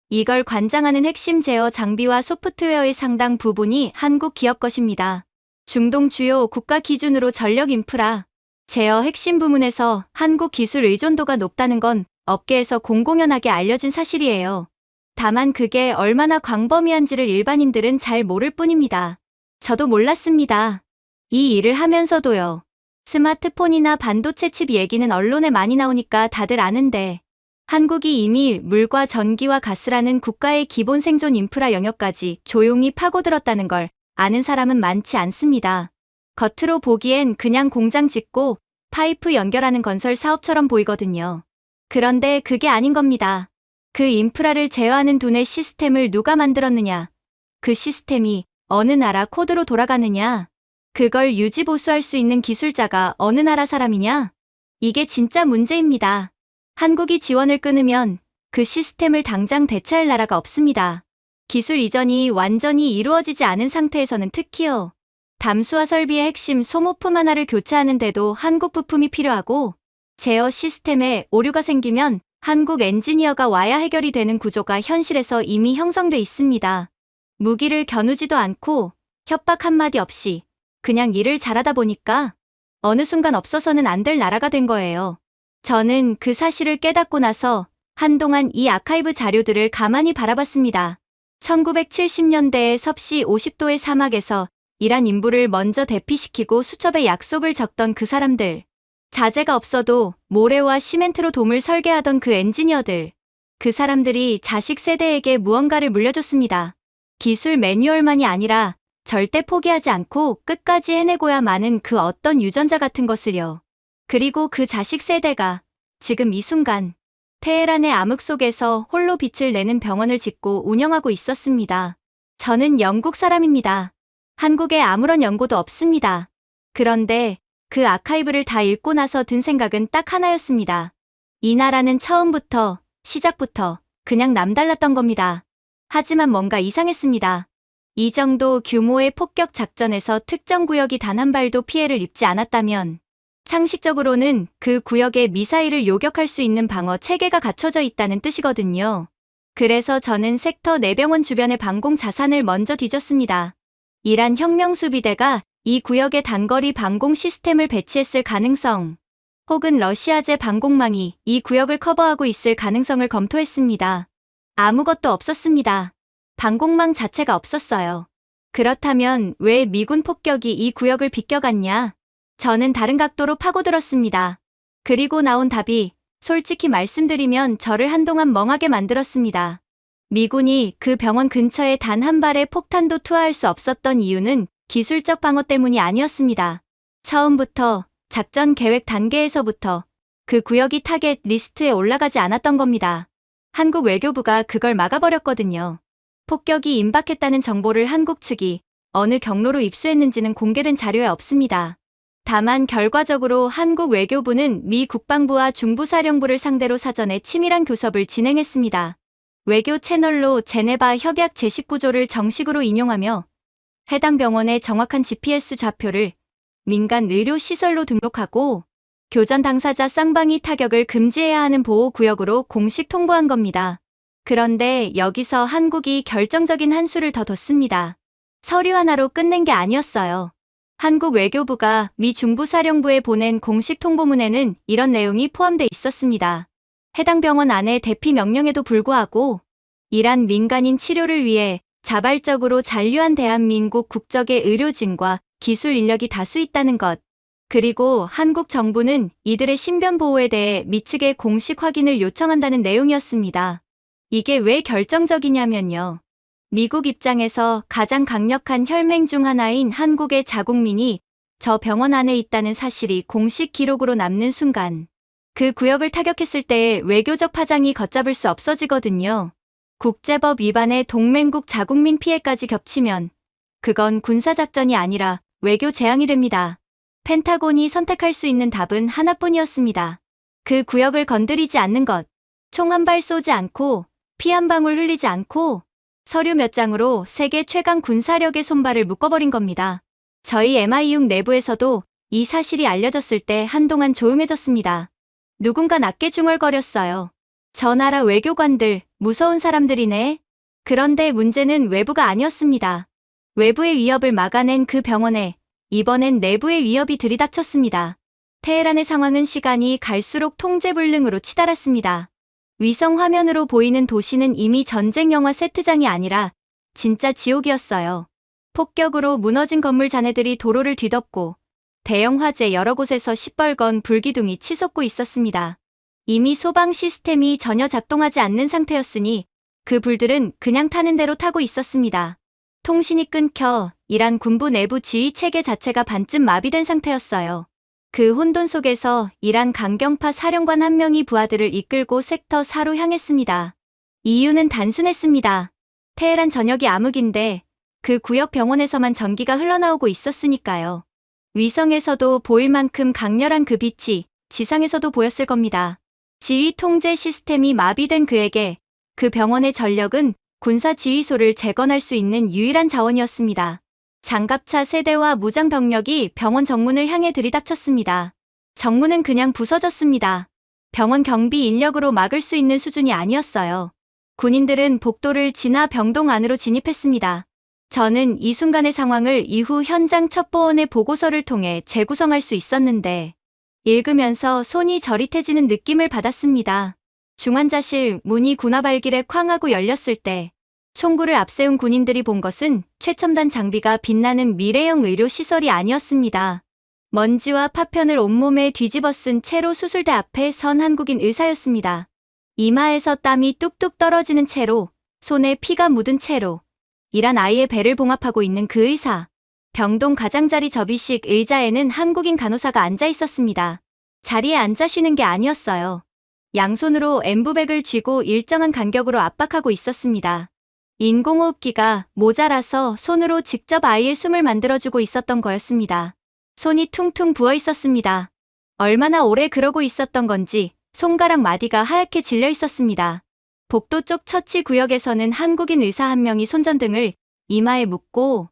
이걸 관장하는 핵심 제어 장비와 소프트웨어의 상당 부분이 한국 기업 것입니다. 중동 주요 국가 기준으로 전력 인프라, 제어 핵심 부문에서 한국 기술 의존도가 높다는 건 업계에서 공공연하게 알려진 사실이에요. 다만 그게 얼마나 광범위한지를 일반인들은 잘 모를 뿐입니다. 저도 몰랐습니다. 이 일을 하면서도요. 스마트폰이나 반도체 칩 얘기는 언론에 많이 나오니까 다들 아는데 한국이 이미 물과 전기와 가스라는 국가의 기본 생존 인프라 영역까지 조용히 파고들었다는 걸 아는 사람은 많지 않습니다. 겉으로 보기엔 그냥 공장 짓고 파이프 연결하는 건설 사업처럼 보이거든요. 그런데 그게 아닌 겁니다. 그 인프라를 제어하는 두뇌 시스템을 누가 만들었느냐? 그 시스템이 어느 나라 코드로 돌아가느냐? 그걸 유지보수할 수 있는 기술자가 어느 나라 사람이냐? 이게 진짜 문제입니다. 한국이 지원을 끊으면 그 시스템을 당장 대체할 나라가 없습니다. 기술 이전이 완전히 이루어지지 않은 상태에서는 특히요. 담수화 설비의 핵심 소모품 하나를 교체하는데도 한국 부품이 필요하고 제어 시스템에 오류가 생기면 한국 엔지니어가 와야 해결이 되는 구조가 현실에서 이미 형성돼 있습니다. 무기를 겨누지도 않고 협박 한마디 없이 그냥 일을 잘하다 보니까 어느 순간 없어서는 안 될 나라가 된 거예요. 저는 그 사실을 깨닫고 나서 한동안 이 아카이브 자료들을 가만히 바라봤습니다. 1970년대에 섭씨 50도의 사막에서 이란 인부를 먼저 대피시키고 수첩에 약속을 적던 그 사람들. 자재가 없어도 모래와 시멘트로 돔을 설계하던 그 엔지니어들. 그 사람들이 자식 세대에게 무언가를 물려줬습니다. 기술 매뉴얼만이 아니라 절대 포기하지 않고 끝까지 해내고야 마는 그 어떤 유전자 같은 것을요. 그리고 그 자식 세대가 지금 이 순간 테헤란의 암흑 속에서 홀로 빛을 내는 병원을 짓고 운영하고 있었습니다. 저는 영국 사람입니다. 한국에 아무런 연고도 없습니다. 그런데 그 아카이브를 다 읽고 나서 든 생각은 딱 하나였습니다. 이 나라는 처음부터, 시작부터 그냥 남달랐던 겁니다. 하지만 뭔가 이상했습니다. 이 정도 규모의 폭격 작전에서 특정 구역이 단 한 발도 피해를 입지 않았다면 상식적으로는 그 구역에 미사일을 요격할 수 있는 방어 체계가 갖춰져 있다는 뜻이거든요. 그래서 저는 섹터 내병원 주변의 방공 자산을 먼저 뒤졌습니다. 이란 혁명수비대가 이 구역에 단거리 방공 시스템을 배치했을 가능성, 혹은 러시아제 방공망이 이 구역을 커버하고 있을 가능성을 검토했습니다. 아무것도 없었습니다. 방공망 자체가 없었어요. 그렇다면 왜 미군 폭격이 이 구역을 비껴갔냐? 저는 다른 각도로 파고들었습니다. 그리고 나온 답이 솔직히 말씀드리면 저를 한동안 멍하게 만들었습니다. 미군이 그 병원 근처에 단 한 발의 폭탄도 투하할 수 없었던 이유는 기술적 방어 때문이 아니었습니다. 처음부터 작전 계획 단계에서부터 그 구역이 타겟 리스트에 올라가지 않았던 겁니다. 한국 외교부가 그걸 막아버렸거든요. 폭격이 임박했다는 정보를 한국 측이 어느 경로로 입수했는지는 공개된 자료에 없습니다. 다만 결과적으로 한국 외교부는 미 국방부와 중부사령부를 상대로 사전에 치밀한 교섭을 진행했습니다. 외교 채널로 제네바 협약 제19조를 정식으로 인용하며 해당 병원의 정확한 GPS 좌표를 민간 의료시설로 등록하고 교전 당사자 쌍방이 타격을 금지해야 하는 보호구역으로 공식 통보한 겁니다. 그런데 여기서 한국이 결정적인 한 수를 더 뒀습니다. 서류 하나로 끝낸 게 아니었어요. 한국 외교부가 미 중부사령부에 보낸 공식 통보문에는 이런 내용이 포함돼 있었습니다. 해당 병원 안의 대피 명령에도 불구하고 이란 민간인 치료를 위해 자발적으로 잔류한 대한민국 국적의 의료진과 기술 인력이 다수 있다는 것. 그리고 한국 정부는 이들의 신변 보호에 대해 미 측에 공식 확인을 요청한다는 내용이었습니다. 이게 왜 결정적이냐면요. 미국 입장에서 가장 강력한 혈맹 중 하나인 한국의 자국민이 저 병원 안에 있다는 사실이 공식 기록으로 남는 순간 그 구역을 타격했을 때의 외교적 파장이 걷잡을 수 없어지거든요. 국제법 위반에 동맹국 자국민 피해까지 겹치면 그건 군사작전이 아니라 외교 재앙이 됩니다. 펜타곤이 선택할 수 있는 답은 하나뿐이었습니다. 그 구역을 건드리지 않는 것. 총 한 발 쏘지 않고 피 한 방울 흘리지 않고 서류 몇 장으로 세계 최강 군사력의 손발을 묶어버린 겁니다. 저희 MI6 내부에서도 이 사실이 알려졌을 때 한동안 조용해졌습니다. 누군가 낮게 중얼거렸어요. 저 나라 외교관들, 무서운 사람들이네. 그런데 문제는 외부가 아니었습니다. 외부의 위협을 막아낸 그 병원에 이번엔 내부의 위협이 들이닥쳤습니다. 테헤란의 상황은 시간이 갈수록 통제불능으로 치달았습니다. 위성 화면으로 보이는 도시는 이미 전쟁 영화 세트장이 아니라 진짜 지옥이었어요. 폭격으로 무너진 건물 잔해들이 도로를 뒤덮고 대형 화재 여러 곳에서 시뻘건 불기둥이 치솟고 있었습니다. 이미 소방 시스템이 전혀 작동하지 않는 상태였으니 그 불들은 그냥 타는 대로 타고 있었습니다. 통신이 끊겨 이란 군부 내부 지휘 체계 자체가 반쯤 마비된 상태였어요. 그 혼돈 속에서 이란 강경파 사령관 한 명이 부하들을 이끌고 섹터 4로 향했습니다. 이유는 단순했습니다. 테헤란 전역이 암흑인데 그 구역 병원에서만 전기가 흘러나오고 있었으니까요. 위성에서도 보일 만큼 강렬한 그 빛이 지상에서도 보였을 겁니다. 지휘 통제 시스템이 마비된 그에게 그 병원의 전력은 군사 지휘소를 재건할 수 있는 유일한 자원이었습니다. 장갑차 세대와 무장 병력이 병원 정문을 향해 들이닥쳤습니다. 정문은 그냥 부서졌습니다. 병원 경비 인력으로 막을 수 있는 수준이 아니었어요. 군인들은 복도를 지나 병동 안으로 진입했습니다. 저는 이 순간의 상황을 이후 현장 첩보원의 보고서를 통해 재구성할 수 있었는데 읽으면서 손이 저릿해지는 느낌을 받았습니다. 중환자실 문이 군화발길에 쾅 하고 열렸을 때 총구를 앞세운 군인들이 본 것은 최첨단 장비가 빛나는 미래형 의료시설이 아니었습니다. 먼지와 파편을 온몸에 뒤집어 쓴 채로 수술대 앞에 선 한국인 의사였습니다. 이마에서 땀이 뚝뚝 떨어지는 채로, 손에 피가 묻은 채로 이란 아이의 배를 봉합하고 있는 그 의사. 병동 가장자리 접이식 의자에는 한국인 간호사가 앉아 있었습니다. 자리에 앉아 쉬는 게 아니었어요. 양손으로 엠부백을 쥐고 일정한 간격으로 압박하고 있었습니다. 인공호흡기가 모자라서 손으로 직접 아이의 숨을 만들어주고 있었던 거였습니다. 손이 퉁퉁 부어 있었습니다. 얼마나 오래 그러고 있었던 건지 손가락 마디가 하얗게 질려 있었습니다. 복도 쪽 처치 구역에서는 한국인 의사 한 명이 손전등을 이마에 묶고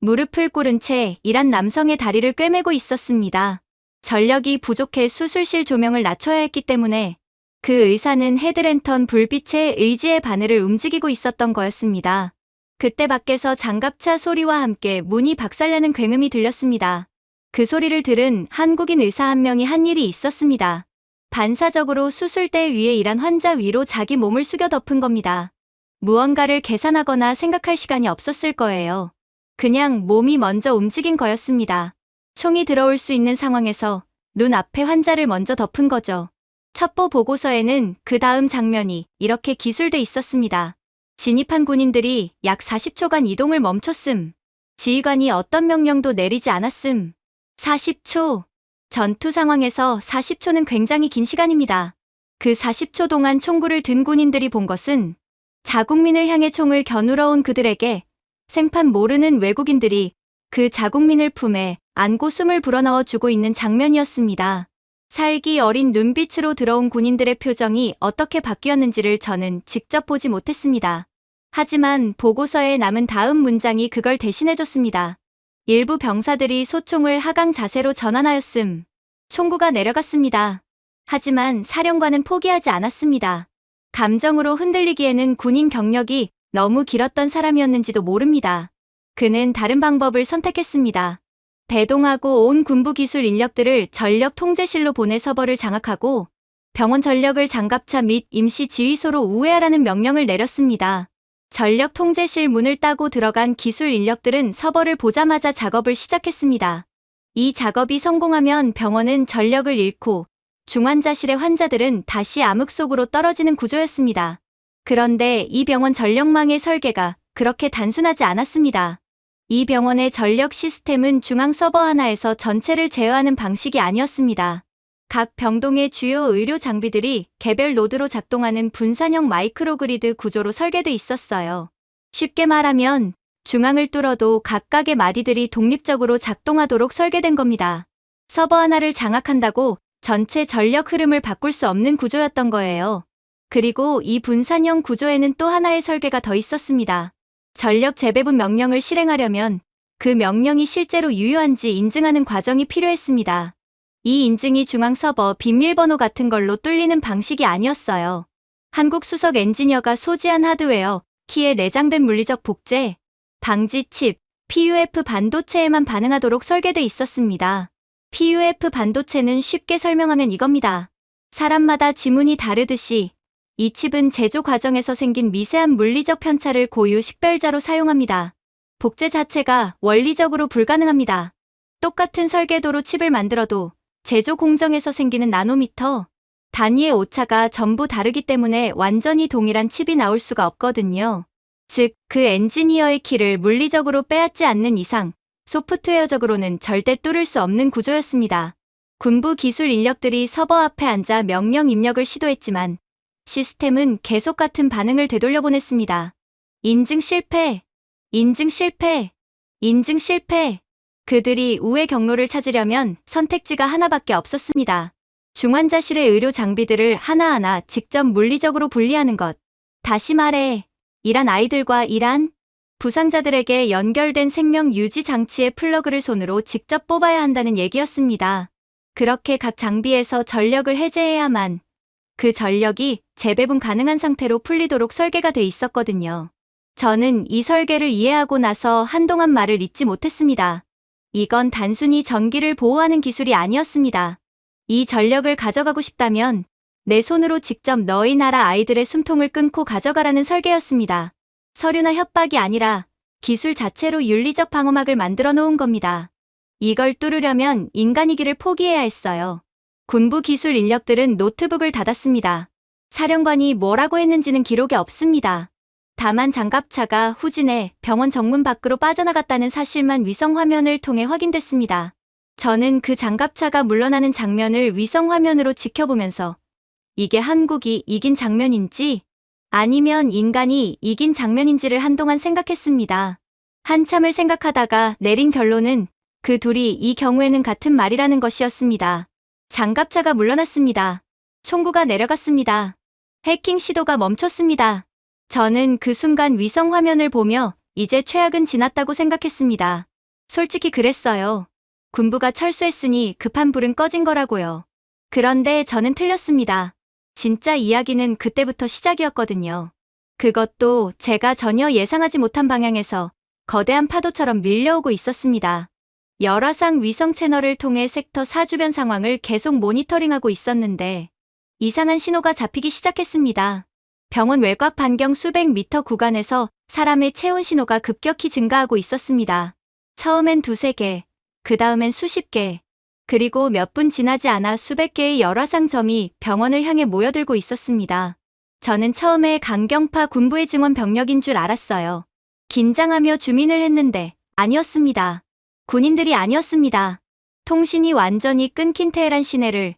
무릎을 꿇은 채 이란 남성의 다리를 꿰매고 있었습니다. 전력이 부족해 수술실 조명을 낮춰야 했기 때문에 그 의사는 헤드랜턴 불빛에 의지의 바늘을 움직이고 있었던 거였습니다. 그때 밖에서 장갑차 소리와 함께 문이 박살나는 굉음이 들렸습니다. 그 소리를 들은 한국인 의사 한 명이 한 일이 있었습니다. 반사적으로 수술대 위에 일한 환자 위로 자기 몸을 숙여 덮은 겁니다. 무언가를 계산하거나 생각할 시간이 없었을 거예요. 그냥 몸이 먼저 움직인 거였습니다. 총이 들어올 수 있는 상황에서 눈앞에 환자를 먼저 덮은 거죠. 첩보 보고서에는 그 다음 장면이 이렇게 기술돼 있었습니다. 진입한 군인들이 약 40초간 이동을 멈췄음. 지휘관이 어떤 명령도 내리지 않았음. 40초. 전투 상황에서 40초는 굉장히 긴 시간입니다. 그 40초 동안 총구를 든 군인들이 본 것은 자국민을 향해 총을 겨누러 온 그들에게 생판 모르는 외국인들이 그 자국민을 품에 안고 숨을 불어넣어 주고 있는 장면이었습니다. 살기 어린 눈빛으로 들어온 군인들의 표정이 어떻게 바뀌었는지를 저는 직접 보지 못했습니다. 하지만 보고서에 남은 다음 문장이 그걸 대신해줬습니다. 일부 병사들이 소총을 하강 자세로 전환하였음. 총구가 내려갔습니다. 하지만 사령관은 포기하지 않았습니다. 감정으로 흔들리기에는 군인 경력이 너무 길었던 사람이었는지도 모릅니다. 그는 다른 방법을 선택했습니다. 대동하고 온 군부 기술 인력들을 전력 통제실로 보내 서버를 장악하고 병원 전력을 장갑차 및 임시 지휘소로 우회하라는 명령을 내렸습니다. 전력 통제실 문을 따고 들어간 기술 인력들은 서버를 보자마자 작업을 시작했습니다. 이 작업이 성공하면 병원은 전력을 잃고 중환자실의 환자들은 다시 암흑 속으로 떨어지는 구조였습니다. 그런데 이 병원 전력망의 설계가 그렇게 단순하지 않았습니다. 이 병원의 전력 시스템은 중앙 서버 하나에서 전체를 제어하는 방식이 아니었습니다. 각 병동의 주요 의료 장비들이 개별 노드로 작동하는 분산형 마이크로그리드 구조로 설계돼 있었어요. 쉽게 말하면 중앙을 뚫어도 각각의 마디들이 독립적으로 작동하도록 설계된 겁니다. 서버 하나를 장악한다고 전체 전력 흐름을 바꿀 수 없는 구조였던 거예요. 그리고 이 분산형 구조에는 또 하나의 설계가 더 있었습니다. 전력 재배분 명령을 실행하려면 그 명령이 실제로 유효한지 인증하는 과정이 필요했습니다. 이 인증이 중앙 서버 비밀번호 같은 걸로 뚫리는 방식이 아니었어요. 한국 수석 엔지니어가 소지한 하드웨어, 키에 내장된 물리적 복제, 방지 칩, PUF 반도체에만 반응하도록 설계돼 있었습니다. PUF 반도체는 쉽게 설명하면 이겁니다. 사람마다 지문이 다르듯이 이 칩은 제조 과정에서 생긴 미세한 물리적 편차를 고유 식별자로 사용합니다. 복제 자체가 원리적으로 불가능합니다. 똑같은 설계도로 칩을 만들어도 제조 공정에서 생기는 나노미터 단위의 오차가 전부 다르기 때문에 완전히 동일한 칩이 나올 수가 없거든요. 즉, 그 엔지니어의 키를 물리적으로 빼앗지 않는 이상 소프트웨어적으로는 절대 뚫을 수 없는 구조였습니다. 군부 기술 인력들이 서버 앞에 앉아 명령 입력을 시도했지만 시스템은 계속 같은 반응을 되돌려보냈습니다. 인증 실패, 인증 실패, 인증 실패. 그들이 우회 경로를 찾으려면 선택지가 하나밖에 없었습니다. 중환자실의 의료 장비들을 하나하나 직접 물리적으로 분리하는 것. 다시 말해, 이란 아이들과 이란 부상자들에게 연결된 생명 유지 장치의 플러그를 손으로 직접 뽑아야 한다는 얘기였습니다. 그렇게 각 장비에서 전력을 해제해야만 그 전력이 재배분 가능한 상태로 풀리도록 설계가 돼 있었거든요. 저는 이 설계를 이해하고 나서 한동안 말을 잇지 못했습니다. 이건 단순히 전기를 보호하는 기술이 아니었습니다. 이 전력을 가져가고 싶다면 내 손으로 직접 너희 나라 아이들의 숨통을 끊고 가져가라는 설계였습니다. 서류나 협박이 아니라 기술 자체로 윤리적 방어막을 만들어 놓은 겁니다. 이걸 뚫으려면 인간이기를 포기해야 했어요. 군부 기술 인력들은 노트북을 닫았습니다. 사령관이 뭐라고 했는지는 기록에 없습니다. 다만 장갑차가 후진해 병원 정문 밖으로 빠져나갔다는 사실만 위성 화면을 통해 확인됐습니다. 저는 그 장갑차가 물러나는 장면을 위성 화면으로 지켜보면서 이게 한국이 이긴 장면인지 아니면 인간이 이긴 장면인지를 한동안 생각했습니다. 한참을 생각하다가 내린 결론은 그 둘이 이 경우에는 같은 말이라는 것이었습니다. 장갑차가 물러났습니다. 총구가 내려갔습니다. 해킹 시도가 멈췄습니다. 저는 그 순간 위성 화면을 보며 이제 최악은 지났다고 생각했습니다. 솔직히 그랬어요. 군부가 철수했으니 급한 불은 꺼진 거라고요. 그런데 저는 틀렸습니다. 진짜 이야기는 그때부터 시작이었거든요. 그것도 제가 전혀 예상하지 못한 방향에서 거대한 파도처럼 밀려오고 있었습니다. 열화상 위성 채널을 통해 섹터 4 주변 상황을 계속 모니터링하고 있었는데 이상한 신호가 잡히기 시작했습니다. 병원 외곽 반경 수백 미터 구간에서 사람의 체온 신호가 급격히 증가하고 있었습니다. 처음엔 두세 개, 그 다음엔 수십 개, 그리고 몇 분 지나지 않아 수백 개의 열화상 점이 병원을 향해 모여들고 있었습니다. 저는 처음에 강경파 군부의 증원 병력인 줄 알았어요. 긴장하며 주민을 했는데 아니었습니다. 군인들이 아니었습니다. 통신이 완전히 끊긴 테헤란 시내를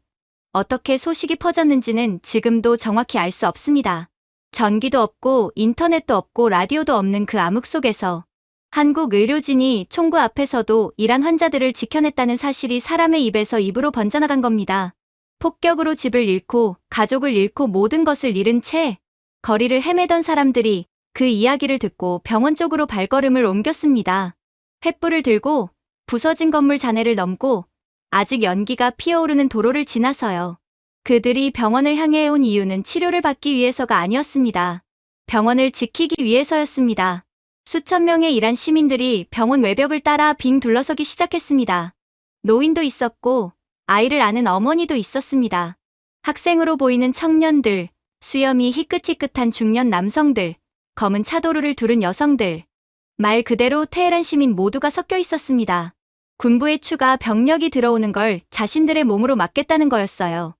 어떻게 소식이 퍼졌는지는 지금도 정확히 알 수 없습니다. 전기도 없고 인터넷도 없고 라디오도 없는 그 암흑 속에서 한국 의료진이 총구 앞에서도 이란 환자들을 지켜냈다는 사실이 사람의 입에서 입으로 번져나간 겁니다. 폭격으로 집을 잃고 가족을 잃고 모든 것을 잃은 채 거리를 헤매던 사람들이 그 이야기를 듣고 병원 쪽으로 발걸음을 옮겼습니다. 횃불을 들고 부서진 건물 잔해를 넘고 아직 연기가 피어오르는 도로를 지나서요. 그들이 병원을 향해 온 이유는 치료를 받기 위해서가 아니었습니다. 병원을 지키기 위해서였습니다. 수천 명의 이란 시민들이 병원 외벽을 따라 빙 둘러서기 시작했습니다. 노인도 있었고 아이를 아는 어머니도 있었습니다. 학생으로 보이는 청년들, 수염이 희끗희끗한 중년 남성들, 검은 차도루를 두른 여성들. 말 그대로 테헤란 시민 모두가 섞여 있었습니다. 군부의 추가 병력이 들어오는 걸 자신들의 몸으로 막겠다는 거였어요.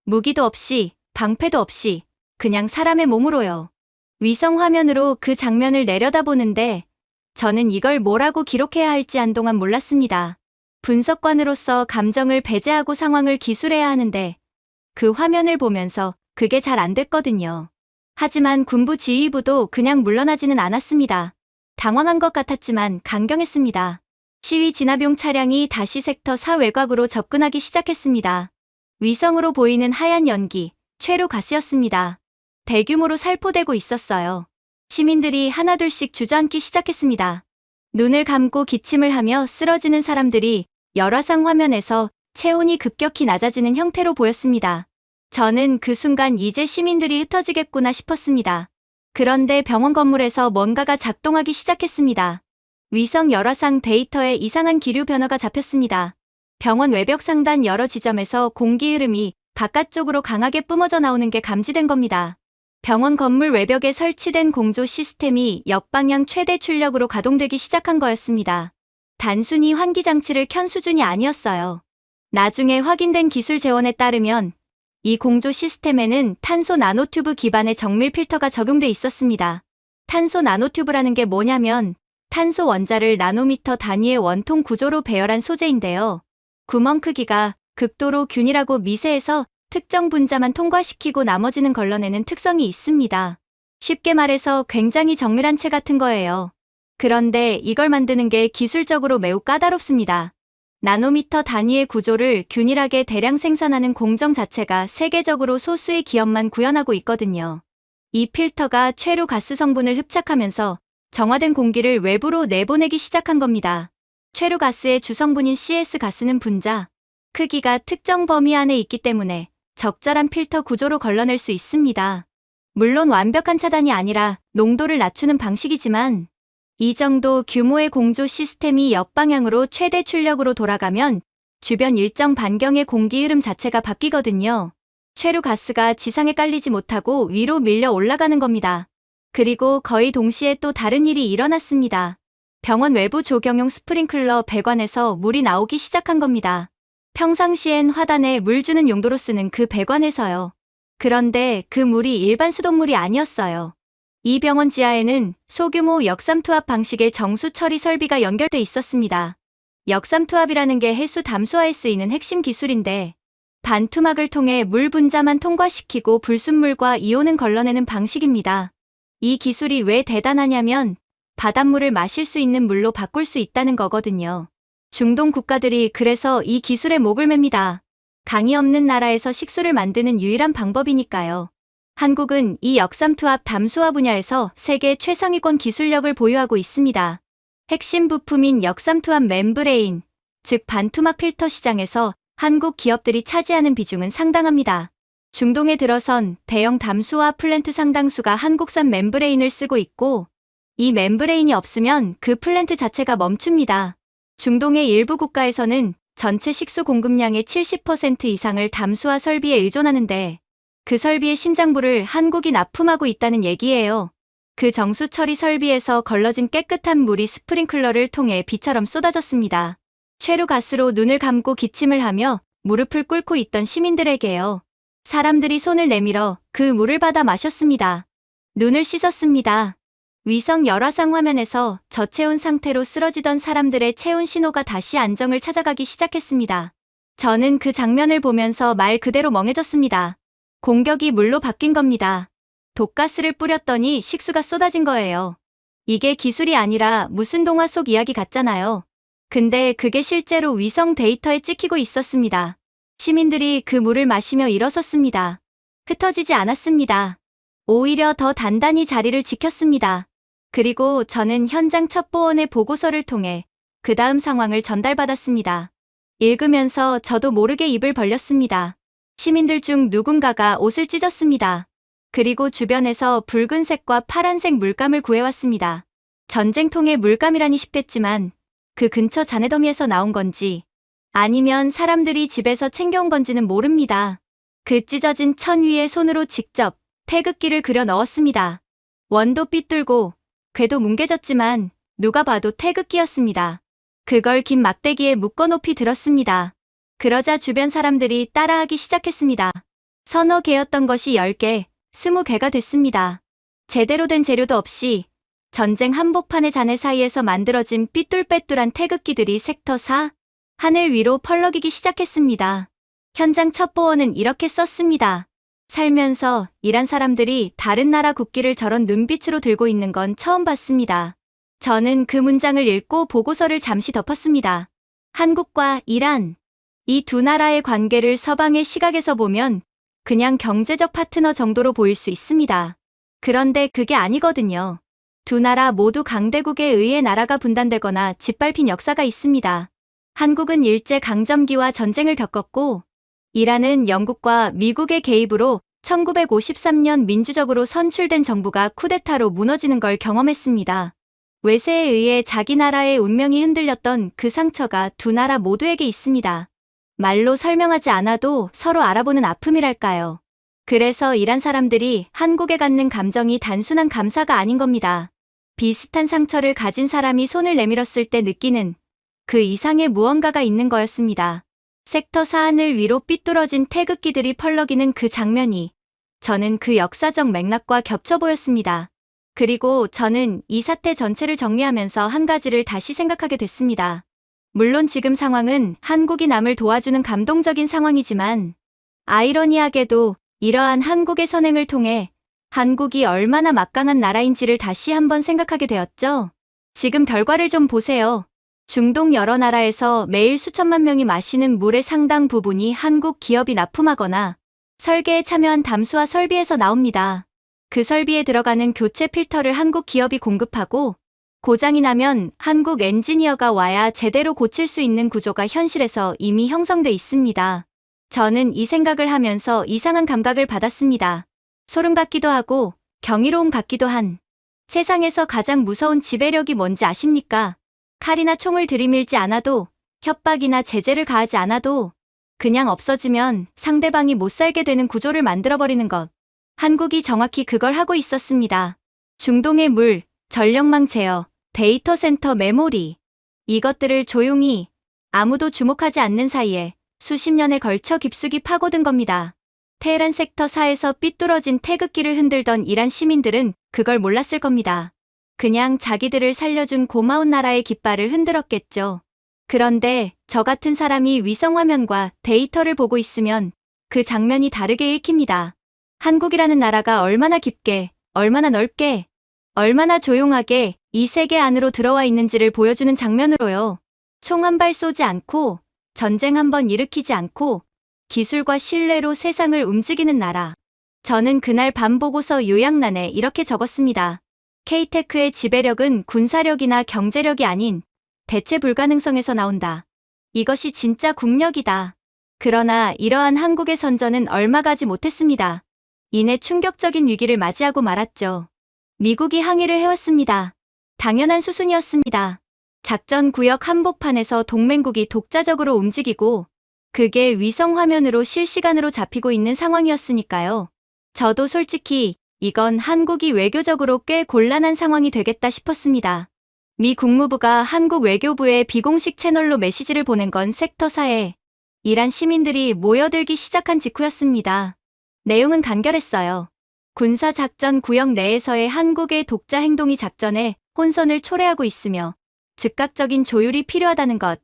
무기도 없이, 방패도 없이, 그냥 사람의 몸으로요. 위성 화면으로 그 장면을 내려다보는데 저는 이걸 뭐라고 기록해야 할지 한동안 몰랐습니다. 분석관으로서 감정을 배제하고 상황을 기술해야 하는데 그 화면을 보면서 그게 잘 안 됐거든요. 하지만 군부 지휘부도 그냥 물러나지는 않았습니다. 당황한 것 같았지만 강경했습니다. 시위 진압용 차량이 다시 섹터 4 외곽으로 접근하기 시작했습니다. 위성으로 보이는 하얀 연기, 최루 가스였습니다. 대규모로 살포되고 있었어요. 시민들이 하나둘씩 주저앉기 시작했습니다. 눈을 감고 기침을 하며 쓰러지는 사람들이 열화상 화면에서 체온이 급격히 낮아지는 형태로 보였습니다. 저는 그 순간 이제 시민들이 흩어지겠구나 싶었습니다. 그런데 병원 건물에서 뭔가가 작동하기 시작했습니다. 위성 열화상 데이터에 이상한 기류 변화가 잡혔습니다. 병원 외벽 상단 여러 지점에서 공기 흐름이 바깥쪽으로 강하게 뿜어져 나오는 게 감지된 겁니다. 병원 건물 외벽에 설치된 공조 시스템이 역방향 최대 출력으로 가동되기 시작한 거였습니다. 단순히 환기 장치를 켠 수준이 아니었어요. 나중에 확인된 기술 재원에 따르면 이 공조 시스템에는 탄소 나노튜브 기반의 정밀 필터가 적용돼 있었습니다. 탄소 나노튜브라는 게 뭐냐면 탄소 원자를 나노미터 단위의 원통 구조로 배열한 소재인데요. 구멍 크기가 극도로 균일하고 미세해서 특정 분자만 통과시키고 나머지는 걸러내는 특성이 있습니다. 쉽게 말해서 굉장히 정밀한 체 같은 거예요. 그런데 이걸 만드는 게 기술적으로 매우 까다롭습니다. 나노미터 단위의 구조를 균일하게 대량 생산하는 공정 자체가 세계적으로 소수의 기업만 구현하고 있거든요. 이 필터가 최루 가스 성분을 흡착하면서 정화된 공기를 외부로 내보내기 시작한 겁니다. 최루 가스의 주성분인 CS 가스는 분자, 크기가 특정 범위 안에 있기 때문에 적절한 필터 구조로 걸러낼 수 있습니다. 물론 완벽한 차단이 아니라 농도를 낮추는 방식이지만 이 정도 규모의 공조 시스템이 역방향으로 최대 출력으로 돌아가면 주변 일정 반경의 공기 흐름 자체가 바뀌거든요. 최루 가스가 지상에 깔리지 못하고 위로 밀려 올라가는 겁니다. 그리고 거의 동시에 또 다른 일이 일어났습니다. 병원 외부 조경용 스프링클러 배관에서 물이 나오기 시작한 겁니다. 평상시엔 화단에 물 주는 용도로 쓰는 그 배관에서요. 그런데 그 물이 일반 수돗물이 아니었어요. 이 병원 지하에는 소규모 역삼투압 방식의 정수 처리 설비가 연결돼 있었습니다. 역삼투압이라는 게 해수 담수화에 쓰이는 핵심 기술인데 반투막을 통해 물 분자만 통과시키고 불순물과 이온은 걸러내는 방식입니다. 이 기술이 왜 대단하냐면 바닷물을 마실 수 있는 물로 바꿀 수 있다는 거거든요. 중동 국가들이 그래서 이 기술에 목을 맵니다. 강이 없는 나라에서 식수를 만드는 유일한 방법이니까요. 한국은 이 역삼투압 담수화 분야에서 세계 최상위권 기술력을 보유하고 있습니다. 핵심 부품인 역삼투압 멤브레인, 즉 반투막 필터 시장에서 한국 기업들이 차지하는 비중은 상당합니다. 중동에 들어선 대형 담수화 플랜트 상당수가 한국산 멤브레인을 쓰고 있고 이 멤브레인이 없으면 그 플랜트 자체가 멈춥니다. 중동의 일부 국가에서는 전체 식수 공급량의 70% 이상을 담수화 설비에 의존하는데 그 설비의 심장부를 한국이 납품하고 있다는 얘기예요. 그 정수 처리 설비에서 걸러진 깨끗한 물이 스프링클러를 통해 비처럼 쏟아졌습니다. 최루 가스로 눈을 감고 기침을 하며 무릎을 꿇고 있던 시민들에게요. 사람들이 손을 내밀어 그 물을 받아 마셨습니다. 눈을 씻었습니다. 위성 열화상 화면에서 저체온 상태로 쓰러지던 사람들의 체온 신호가 다시 안정을 찾아가기 시작했습니다. 저는 그 장면을 보면서 말 그대로 멍해졌습니다. 공격이 물로 바뀐 겁니다. 독가스를 뿌렸더니 식수가 쏟아진 거예요. 이게 기술이 아니라 무슨 동화 속 이야기 같잖아요. 근데 그게 실제로 위성 데이터에 찍히고 있었습니다. 시민들이 그 물을 마시며 일어섰습니다. 흩어지지 않았습니다. 오히려 더 단단히 자리를 지켰습니다. 그리고 저는 현장 첩보원의 보고서를 통해 그 다음 상황을 전달받았습니다. 읽으면서 저도 모르게 입을 벌렸습니다. 시민들 중 누군가가 옷을 찢었습니다. 그리고 주변에서 붉은색과 파란색 물감을 구해왔습니다. 전쟁통에 물감이라니 싶겠지만 그 근처 잔해더미에서 나온 건지 아니면 사람들이 집에서 챙겨온 건지는 모릅니다. 그 찢어진 천 위에 손으로 직접 태극기를 그려 넣었습니다. 원도 삐뚤고 궤도 뭉개졌지만 누가 봐도 태극기였습니다. 그걸 긴 막대기에 묶어 높이 들었습니다. 그러자 주변 사람들이 따라하기 시작했습니다. 서너 개였던 것이 10개, 20개가 됐습니다. 제대로 된 재료도 없이 전쟁 한복판의 잔해 사이에서 만들어진 삐뚤빼뚤한 태극기들이 섹터 4 하늘 위로 펄럭이기 시작했습니다. 현장 첩보원은 이렇게 썼습니다. 살면서 일한 사람들이 다른 나라 국기를 저런 눈빛으로 들고 있는 건 처음 봤습니다. 저는 그 문장을 읽고 보고서를 잠시 덮었습니다. 한국과 이란, 이 두 나라의 관계를 서방의 시각에서 보면 그냥 경제적 파트너 정도로 보일 수 있습니다. 그런데 그게 아니거든요. 두 나라 모두 강대국에 의해 나라가 분단되거나 짓밟힌 역사가 있습니다. 한국은 일제강점기와 전쟁을 겪었고 이란은 영국과 미국의 개입으로 1953년 민주적으로 선출된 정부가 쿠데타로 무너지는 걸 경험했습니다. 외세에 의해 자기 나라의 운명이 흔들렸던 그 상처가 두 나라 모두에게 있습니다. 말로 설명하지 않아도 서로 알아보는 아픔이랄까요. 그래서 이란 사람들이 한국에 갖는 감정이 단순한 감사가 아닌 겁니다. 비슷한 상처를 가진 사람이 손을 내밀었을 때 느끼는 그 이상의 무언가가 있는 거였습니다. 섹터 4 하늘 위로 삐뚤어진 태극기들이 펄럭이는 그 장면이 저는 그 역사적 맥락과 겹쳐 보였습니다. 그리고 저는 이 사태 전체를 정리하면서 한 가지를 다시 생각하게 됐습니다. 물론 지금 상황은 한국이 남을 도와주는 감동적인 상황이지만 아이러니하게도 이러한 한국의 선행을 통해 한국이 얼마나 막강한 나라인지를 다시 한번 생각하게 되었죠. 지금 결과를 좀 보세요. 중동 여러 나라에서 매일 수천만 명이 마시는 물의 상당 부분이 한국 기업이 납품하거나 설계에 참여한 담수화 설비에서 나옵니다. 그 설비에 들어가는 교체 필터를 한국 기업이 공급하고 고장이 나면 한국 엔지니어가 와야 제대로 고칠 수 있는 구조가 현실에서 이미 형성돼 있습니다. 저는 이 생각을 하면서 이상한 감각을 받았습니다. 소름 같기도 하고 경이로움 같기도 한 세상에서 가장 무서운 지배력이 뭔지 아십니까? 칼이나 총을 들이밀지 않아도 협박이나 제재를 가하지 않아도 그냥 없어지면 상대방이 못 살게 되는 구조를 만들어버리는 것. 한국이 정확히 그걸 하고 있었습니다. 중동의 물, 전력망 제어, 데이터 센터 메모리. 이것들을 조용히 아무도 주목하지 않는 사이에 수십 년에 걸쳐 깊숙이 파고든 겁니다. 테헤란 섹터 4에서 삐뚤어진 태극기를 흔들던 이란 시민들은 그걸 몰랐을 겁니다. 그냥 자기들을 살려준 고마운 나라의 깃발을 흔들었겠죠. 그런데 저 같은 사람이 위성화면과 데이터를 보고 있으면 그 장면이 다르게 읽힙니다. 한국이라는 나라가 얼마나 깊게, 얼마나 넓게, 얼마나 조용하게 이 세계 안으로 들어와 있는지를 보여주는 장면으로요. 총 한 발 쏘지 않고, 전쟁 한 번 일으키지 않고, 기술과 신뢰로 세상을 움직이는 나라. 저는 그날 밤 보고서 요약란에 이렇게 적었습니다. K-테크의 지배력은 군사력이나 경제력이 아닌 대체 불가능성에서 나온다. 이것이 진짜 국력이다. 그러나 이러한 한국의 선전은 얼마 가지 못했습니다. 이내 충격적인 위기를 맞이하고 말았죠. 미국이 항의를 해왔습니다. 당연한 수순이었습니다. 작전 구역 한복판에서 동맹국이 독자적으로 움직이고 그게 위성 화면으로 실시간으로 잡히고 있는 상황이었으니까요. 저도 솔직히 이건 한국이 외교적으로 꽤 곤란한 상황이 되겠다 싶었습니다. 미 국무부가 한국 외교부에 비공식 채널로 메시지를 보낸 건 섹터 4에 이란 시민들이 모여들기 시작한 직후였습니다. 내용은 간결했어요. 군사작전 구역 내에서의 한국의 독자 행동이 작전에 혼선을 초래하고 있으며 즉각적인 조율이 필요하다는 것.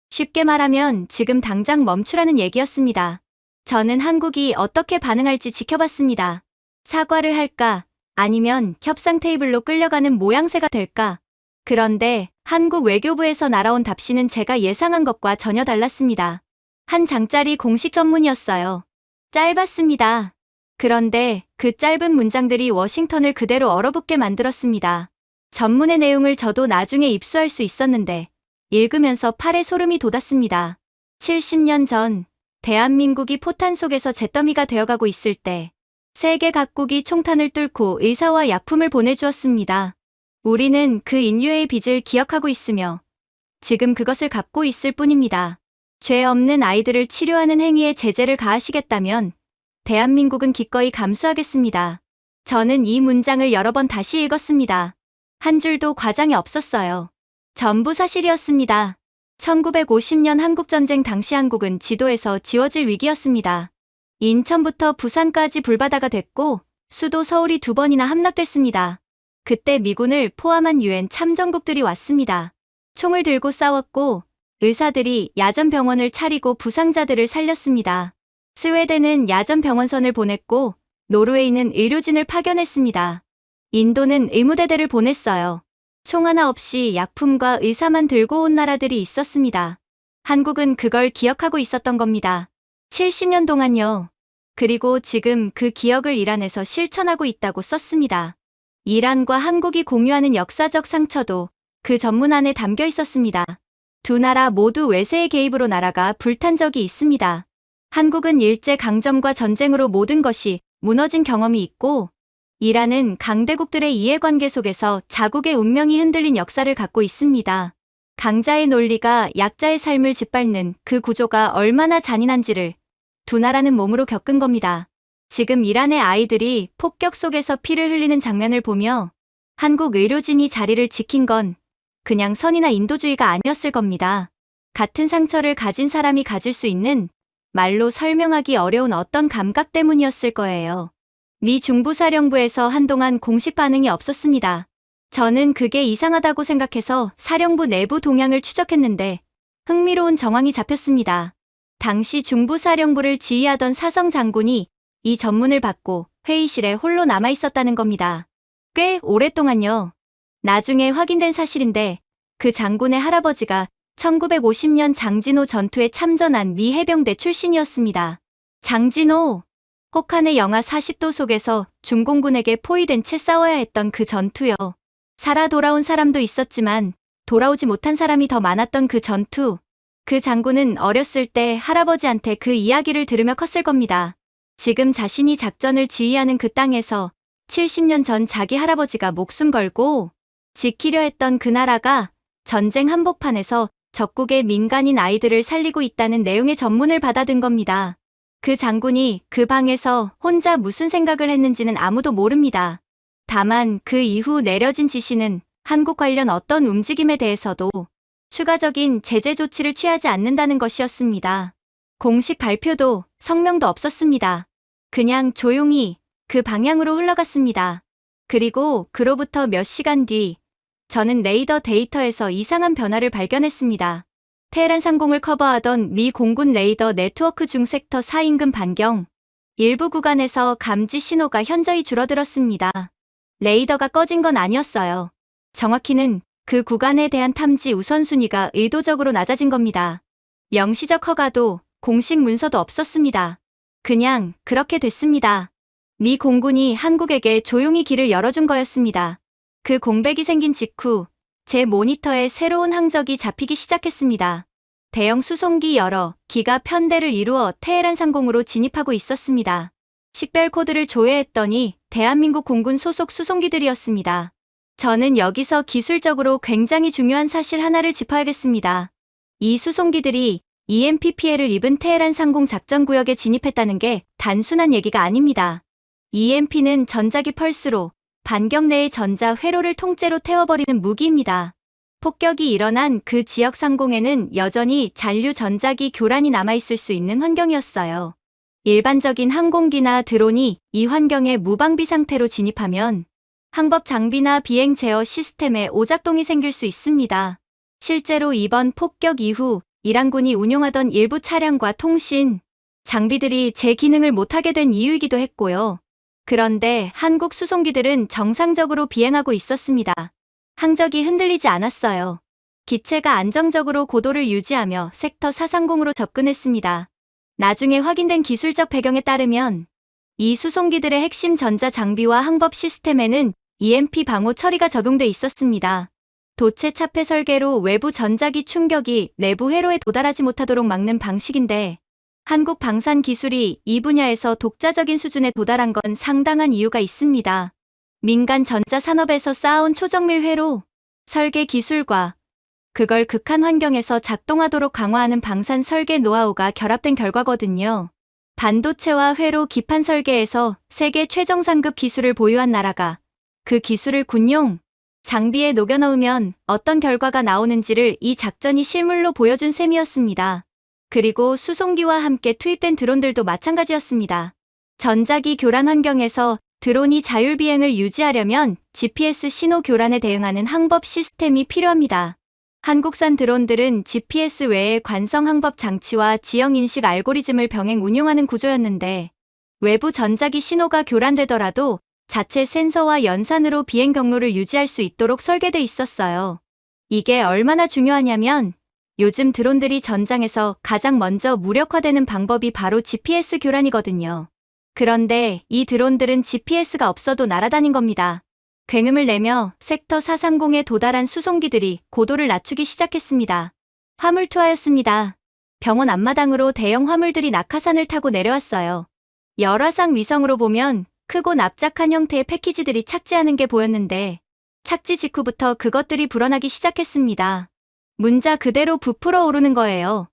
쉽게 말하면 지금 당장 멈추라는 얘기였습니다. 저는 한국이 어떻게 반응할지 지켜봤습니다. 사과를 할까? 아니면 협상 테이블로 끌려가는 모양새가 될까? 그런데 한국 외교부에서 날아온 답신은 제가 예상한 것과 전혀 달랐습니다. 한 장짜리 공식 전문이었어요. 짧았습니다. 그런데 그 짧은 문장들이 워싱턴을 그대로 얼어붙게 만들었습니다. 전문의 내용을 저도 나중에 입수할 수 있었는데 읽으면서 팔에 소름이 돋았습니다. 70년 전 대한민국이 포탄 속에서 잿더미가 되어가고 있을 때 세계 각국이 총탄을 뚫고 의사와 약품을 보내주었습니다. 우리는 그 인류의 빚을 기억하고 있으며 지금 그것을 갚고 있을 뿐입니다. 죄 없는 아이들을 치료하는 행위에 제재를 가하시겠다면 대한민국은 기꺼이 감수하겠습니다. 저는 이 문장을 여러 번 다시 읽었습니다. 한 줄도 과장이 없었어요. 전부 사실이었습니다. 1950년 한국전쟁 당시 한국은 지도에서 지워질 위기였습니다. 인천부터 부산까지 불바다가 됐고 수도 서울이 2번이나 함락됐습니다. 그때 미군을 포함한 유엔 참전국들이 왔습니다. 총을 들고 싸웠고 의사들이 야전 병원을 차리고 부상자들을 살렸습니다. 스웨덴은 야전 병원선을 보냈고 노르웨이는 의료진을 파견했습니다. 인도는 의무대대를 보냈어요. 총 하나 없이 약품과 의사만 들고 온 나라들이 있었습니다. 한국은 그걸 기억하고 있었던 겁니다. 70년 동안요. 그리고 지금 그 기억을 이란에서 실천하고 있다고 썼습니다. 이란과 한국이 공유하는 역사적 상처도 그 전문 안에 담겨 있었습니다. 두 나라 모두 외세의 개입으로 나라가 불탄 적이 있습니다. 한국은 일제강점과 전쟁으로 모든 것이 무너진 경험이 있고 이란은 강대국들의 이해관계 속에서 자국의 운명이 흔들린 역사를 갖고 있습니다. 강자의 논리가 약자의 삶을 짓밟는 그 구조가 얼마나 잔인한지를 두 나라는 몸으로 겪은 겁니다. 지금 이란의 아이들이 폭격 속에서 피를 흘리는 장면을 보며 한국 의료진이 자리를 지킨 건 그냥 선이나 인도주의가 아니었을 겁니다. 같은 상처를 가진 사람이 가질 수 있는 말로 설명하기 어려운 어떤 감각 때문이었을 거예요. 미 중부사령부에서 한동안 공식 반응이 없었습니다. 저는 그게 이상하다고 생각해서 사령부 내부 동향을 추적했는데 흥미로운 정황이 잡혔습니다. 당시 중부사령부를 지휘하던 사성 장군이 이 전문을 받고 회의실에 홀로 남아 있었다는 겁니다. 꽤 오랫동안요. 나중에 확인된 사실인데 그 장군의 할아버지가 1950년 장진호 전투에 참전한 미 해병대 출신이었습니다. 장진호, 혹한의 영하 40도 속에서 중공군에게 포위된 채 싸워야 했던 그 전투요. 살아 돌아온 사람도 있었지만 돌아오지 못한 사람이 더 많았던 그 전투. 그 장군은 어렸을 때 할아버지한테 그 이야기를 들으며 컸을 겁니다. 지금 자신이 작전을 지휘하는 그 땅에서 70년 전 자기 할아버지가 목숨 걸고 지키려 했던 그 나라가 전쟁 한복판에서 적국의 민간인 아이들을 살리고 있다는 내용의 전문을 받아든 겁니다. 그 장군이 그 방에서 혼자 무슨 생각을 했는지는 아무도 모릅니다. 다만 그 이후 내려진 지시는 한국 관련 어떤 움직임에 대해서도 추가적인 제재 조치를 취하지 않는다는 것이었습니다. 공식 발표도 성명도 없었습니다. 그냥 조용히 그 방향으로 흘러갔습니다. 그리고 그로부터 몇 시간 뒤 저는 레이더 데이터에서 이상한 변화를 발견했습니다. 테헤란 상공을 커버하던 미 공군 레이더 네트워크 중 섹터 4 인근 반경 일부 구간에서 감지 신호가 현저히 줄어들었습니다. 레이더가 꺼진 건 아니었어요. 정확히는 그 구간에 대한 탐지 우선순위가 의도적으로 낮아진 겁니다. 명시적 허가도 공식 문서도 없었습니다. 그냥 그렇게 됐습니다. 미 공군이 한국에게 조용히 길을 열어준 거였습니다. 그 공백이 생긴 직후 제 모니터에 새로운 항적이 잡히기 시작했습니다. 대형 수송기 여러 기가 편대를 이루어 테헤란 상공으로 진입하고 있었습니다. 식별 코드를 조회했더니 대한민국 공군 소속 수송기들이었습니다. 저는 여기서 기술적으로 굉장히 중요한 사실 하나를 짚어야겠습니다. 이 수송기들이 EMP 피해를 입은 테헤란 상공 작전구역에 진입했다는 게 단순한 얘기가 아닙니다. EMP는 전자기 펄스로 반경 내의 전자 회로를 통째로 태워버리는 무기입니다. 폭격이 일어난 그 지역 상공에는 여전히 잔류 전자기 교란이 남아있을 수 있는 환경이었어요. 일반적인 항공기나 드론이 이 환경에 무방비 상태로 진입하면 항법 장비나 비행 제어 시스템에 오작동이 생길 수 있습니다. 실제로 이번 폭격 이후 이란군이 운용하던 일부 차량과 통신 장비들이 제 기능을 못하게 된 이유이기도 했고요. 그런데 한국 수송기들은 정상적으로 비행하고 있었습니다. 항적이 흔들리지 않았어요. 기체가 안정적으로 고도를 유지하며 섹터 4 상공으로 접근했습니다. 나중에 확인된 기술적 배경에 따르면 이 수송기들의 핵심 전자 장비와 항법 시스템에는 EMP 방호 처리가 적용돼 있었습니다. 도체 차폐 설계로 외부 전자기 충격이 내부 회로에 도달하지 못하도록 막는 방식인데 한국 방산 기술이 이 분야에서 독자적인 수준에 도달한 건 상당한 이유가 있습니다. 민간 전자산업에서 쌓아온 초정밀 회로, 설계 기술과 그걸 극한 환경에서 작동하도록 강화하는 방산 설계 노하우가 결합된 결과거든요. 반도체와 회로 기판 설계에서 세계 최정상급 기술을 보유한 나라가 그 기술을 군용 장비에 녹여넣으면 어떤 결과가 나오는지를 이 작전이 실물로 보여준 셈이었습니다. 그리고 수송기와 함께 투입된 드론들도 마찬가지였습니다. 전자기 교란 환경에서 드론이 자율비행을 유지하려면 GPS 신호 교란에 대응하는 항법 시스템이 필요합니다. 한국산 드론들은 GPS 외에 관성 항법 장치와 지형 인식 알고리즘을 병행 운용하는 구조였는데 외부 전자기 신호가 교란되더라도 자체 센서와 연산으로 비행 경로를 유지할 수 있도록 설계돼 있었어요. 이게 얼마나 중요하냐면 요즘 드론들이 전장에서 가장 먼저 무력화되는 방법이 바로 GPS 교란이거든요. 그런데 이 드론들은 GPS가 없어도 날아다닌 겁니다. 굉음을 내며 섹터 430에 도달한 수송기들이 고도를 낮추기 시작했습니다. 화물 투하였습니다. 병원 앞마당으로 대형 화물들이 낙하산을 타고 내려왔어요. 열화상 위성으로 보면 크고 납작한 형태의 패키지들이 착지하는 게 보였는데 착지 직후부터 그것들이 불어나기 시작했습니다. 문자 그대로 부풀어 오르는 거예요.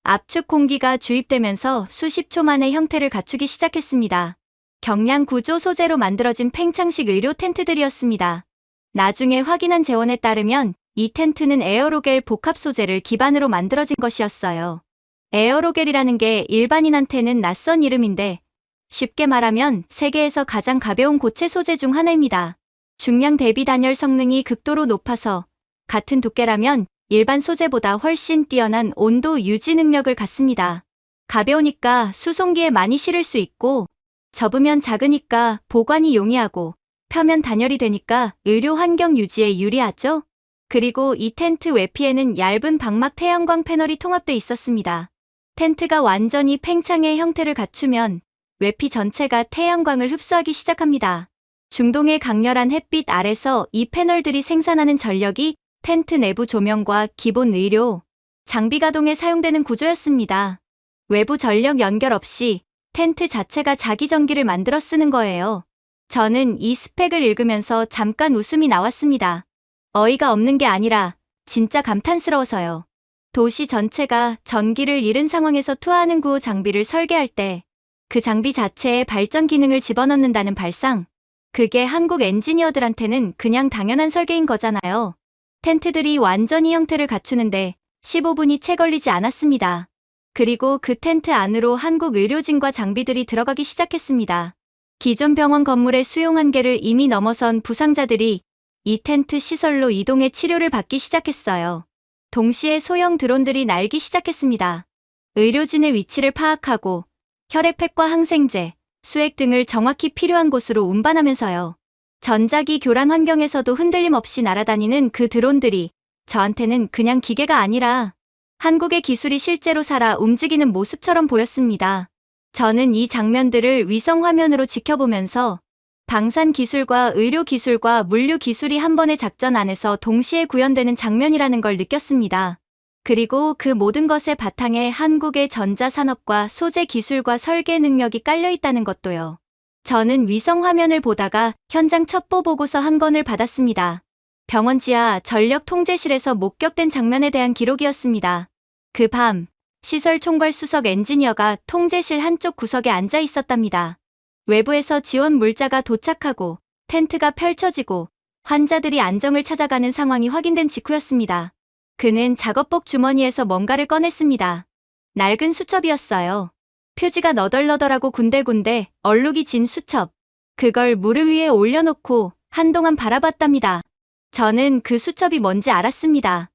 압축 공기가 주입되면서 수십 초 만에 형태를 갖추기 시작했습니다. 경량 구조 소재로 만들어진 팽창식 의료 텐트들이었습니다. 나중에 확인한 재원에 따르면 이 텐트는 에어로겔 복합 소재를 기반으로 만들어진 것이었어요. 에어로겔이라는 게 일반인한테는 낯선 이름인데 쉽게 말하면 세계에서 가장 가벼운 고체 소재 중 하나입니다. 중량 대비 단열 성능이 극도로 높아서 같은 두께라면 일반 소재보다 훨씬 뛰어난 온도 유지 능력을 갖습니다. 가벼우니까 수송기에 많이 실을 수 있고 접으면 작으니까 보관이 용이하고 표면 단열이 되니까 의료 환경 유지에 유리하죠? 그리고 이 텐트 외피에는 얇은 방막 태양광 패널이 통합돼 있었습니다. 텐트가 완전히 팽창의 형태를 갖추면 외피 전체가 태양광을 흡수하기 시작합니다. 중동의 강렬한 햇빛 아래서 이 패널들이 생산하는 전력이 텐트 내부 조명과 기본 의료, 장비 가동에 사용되는 구조였습니다. 외부 전력 연결 없이 텐트 자체가 자기 전기를 만들어 쓰는 거예요. 저는 이 스펙을 읽으면서 잠깐 웃음이 나왔습니다. 어이가 없는 게 아니라 진짜 감탄스러워서요. 도시 전체가 전기를 잃은 상황에서 투하하는 구호 장비를 설계할 때 그 장비 자체에 발전 기능을 집어넣는다는 발상. 그게 한국 엔지니어들한테는 그냥 당연한 설계인 거잖아요. 텐트들이 완전히 형태를 갖추는데 15분이 채 걸리지 않았습니다. 그리고 그 텐트 안으로 한국 의료진과 장비들이 들어가기 시작했습니다. 기존 병원 건물의 수용 한계를 이미 넘어선 부상자들이 이 텐트 시설로 이동해 치료를 받기 시작했어요. 동시에 소형 드론들이 날기 시작했습니다. 의료진의 위치를 파악하고 혈액팩과 항생제, 수액 등을 정확히 필요한 곳으로 운반하면서요. 전자기 교란 환경에서도 흔들림 없이 날아다니는 그 드론들이 저한테는 그냥 기계가 아니라 한국의 기술이 실제로 살아 움직이는 모습처럼 보였습니다. 저는 이 장면들을 위성 화면으로 지켜보면서 방산 기술과 의료 기술과 물류 기술이 한 번의 작전 안에서 동시에 구현되는 장면이라는 걸 느꼈습니다. 그리고 그 모든 것의 바탕에 한국의 전자산업과 소재 기술과 설계 능력이 깔려 있다는 것도요. 저는 위성 화면을 보다가 현장 첩보 보고서 한 권을 받았습니다. 병원 지하 전력 통제실에서 목격된 장면에 대한 기록이었습니다. 그 밤, 시설 총괄 수석 엔지니어가 통제실 한쪽 구석에 앉아 있었답니다. 외부에서 지원 물자가 도착하고 텐트가 펼쳐지고 환자들이 안정을 찾아가는 상황이 확인된 직후였습니다. 그는 작업복 주머니에서 뭔가를 꺼냈습니다. 낡은 수첩이었어요. 표지가 너덜너덜하고 군데군데 얼룩이 진 수첩. 그걸 무릎 위에 올려놓고 한동안 바라봤답니다. 저는 그 수첩이 뭔지 알았습니다.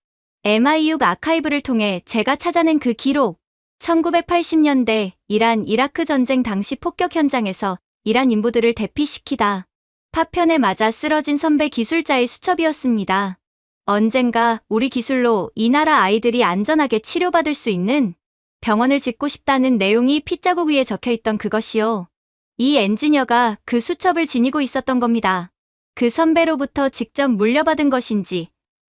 MI6 아카이브를 통해 제가 찾아낸 그 기록. 1980년대 이란 이라크 전쟁 당시 폭격 현장에서 이란 인부들을 대피시키다 파편에 맞아 쓰러진 선배 기술자의 수첩이었습니다. 언젠가 우리 기술로 이 나라 아이들이 안전하게 치료받을 수 있는 병원을 짓고 싶다는 내용이 핏자국 위에 적혀있던 그것이요. 이 엔지니어가 그 수첩을 지니고 있었던 겁니다. 그 선배로부터 직접 물려받은 것인지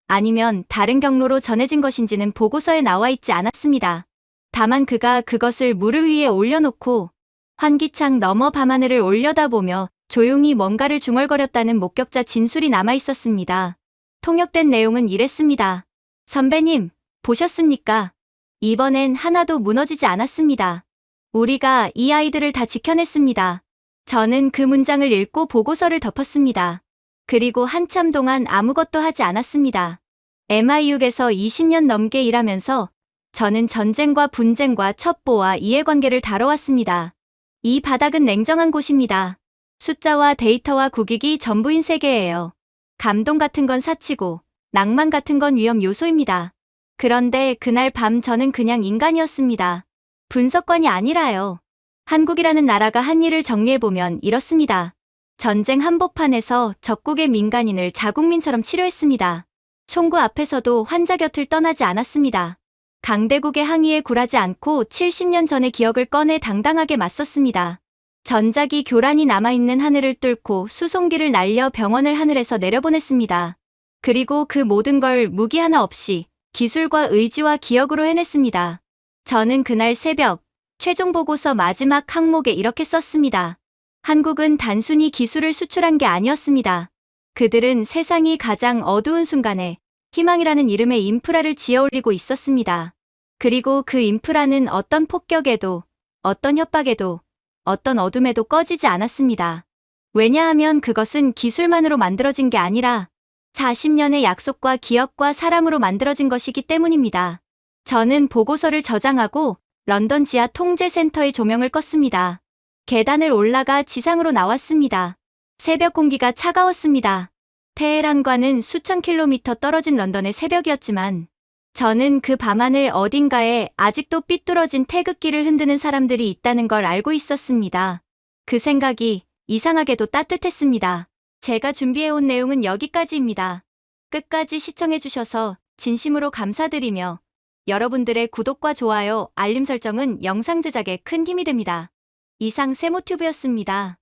아니면 다른 경로로 전해진 것인지는 보고서에 나와 있지 않았습니다. 다만 그가 그것을 무릎 위에 올려놓고 환기창 너머 밤하늘을 올려다보며 조용히 뭔가를 중얼거렸다는 목격자 진술이 남아 있었습니다. 통역된 내용은 이랬습니다. 선배님, 보셨습니까? 이번엔 하나도 무너지지 않았습니다. 우리가 이 아이들을 다 지켜냈습니다. 저는 그 문장을 읽고 보고서를 덮었습니다. 그리고 한참 동안 아무것도 하지 않았습니다. MI6에서 20년 넘게 일하면서 저는 전쟁과 분쟁과 첩보와 이해관계를 다뤄왔습니다. 이 바닥은 냉정한 곳입니다. 숫자와 데이터와 국익이 전부인 세계예요. 감동 같은 건 사치고 낭만 같은 건 위험 요소입니다. 그런데 그날 밤 저는 그냥 인간이었습니다. 분석관이 아니라요. 한국이라는 나라가 한 일을 정리해보면 이렇습니다. 전쟁 한복판에서 적국의 민간인을 자국민처럼 치료했습니다. 총구 앞에서도 환자 곁을 떠나지 않았습니다. 강대국의 항의에 굴하지 않고 70년 전의 기억을 꺼내 당당하게 맞섰습니다. 전자기 교란이 남아있는 하늘을 뚫고 수송기를 날려 병원을 하늘에서 내려보냈습니다. 그리고 그 모든 걸 무기 하나 없이 기술과 의지와 기억으로 해냈습니다. 저는 그날 새벽 최종 보고서 마지막 항목에 이렇게 썼습니다. 한국은 단순히 기술을 수출한 게 아니었습니다. 그들은 세상이 가장 어두운 순간에 희망이라는 이름의 인프라를 지어올리고 있었습니다. 그리고 그 인프라는 어떤 폭격에도, 어떤 협박에도, 어떤 어둠에도 꺼지지 않았습니다. 왜냐하면 그것은 기술만으로 만들어진 게 아니라 40년의 약속과 기억과 사람으로 만들어진 것이기 때문입니다. 저는 보고서를 저장하고 런던 지하 통제센터의 조명을 껐습니다. 계단을 올라가 지상으로 나왔습니다. 새벽 공기가 차가웠습니다. 테헤란과는 수천 킬로미터 떨어진 런던의 새벽이었지만 저는 그 밤하늘 어딘가에 아직도 삐뚤어진 태극기를 흔드는 사람들이 있다는 걸 알고 있었습니다. 그 생각이 이상하게도 따뜻했습니다. 제가 준비해온 내용은 여기까지입니다. 끝까지 시청해주셔서 진심으로 감사드리며 여러분들의 구독과 좋아요, 알림 설정은 영상 제작에 큰 힘이 됩니다. 이상 세모튜브였습니다.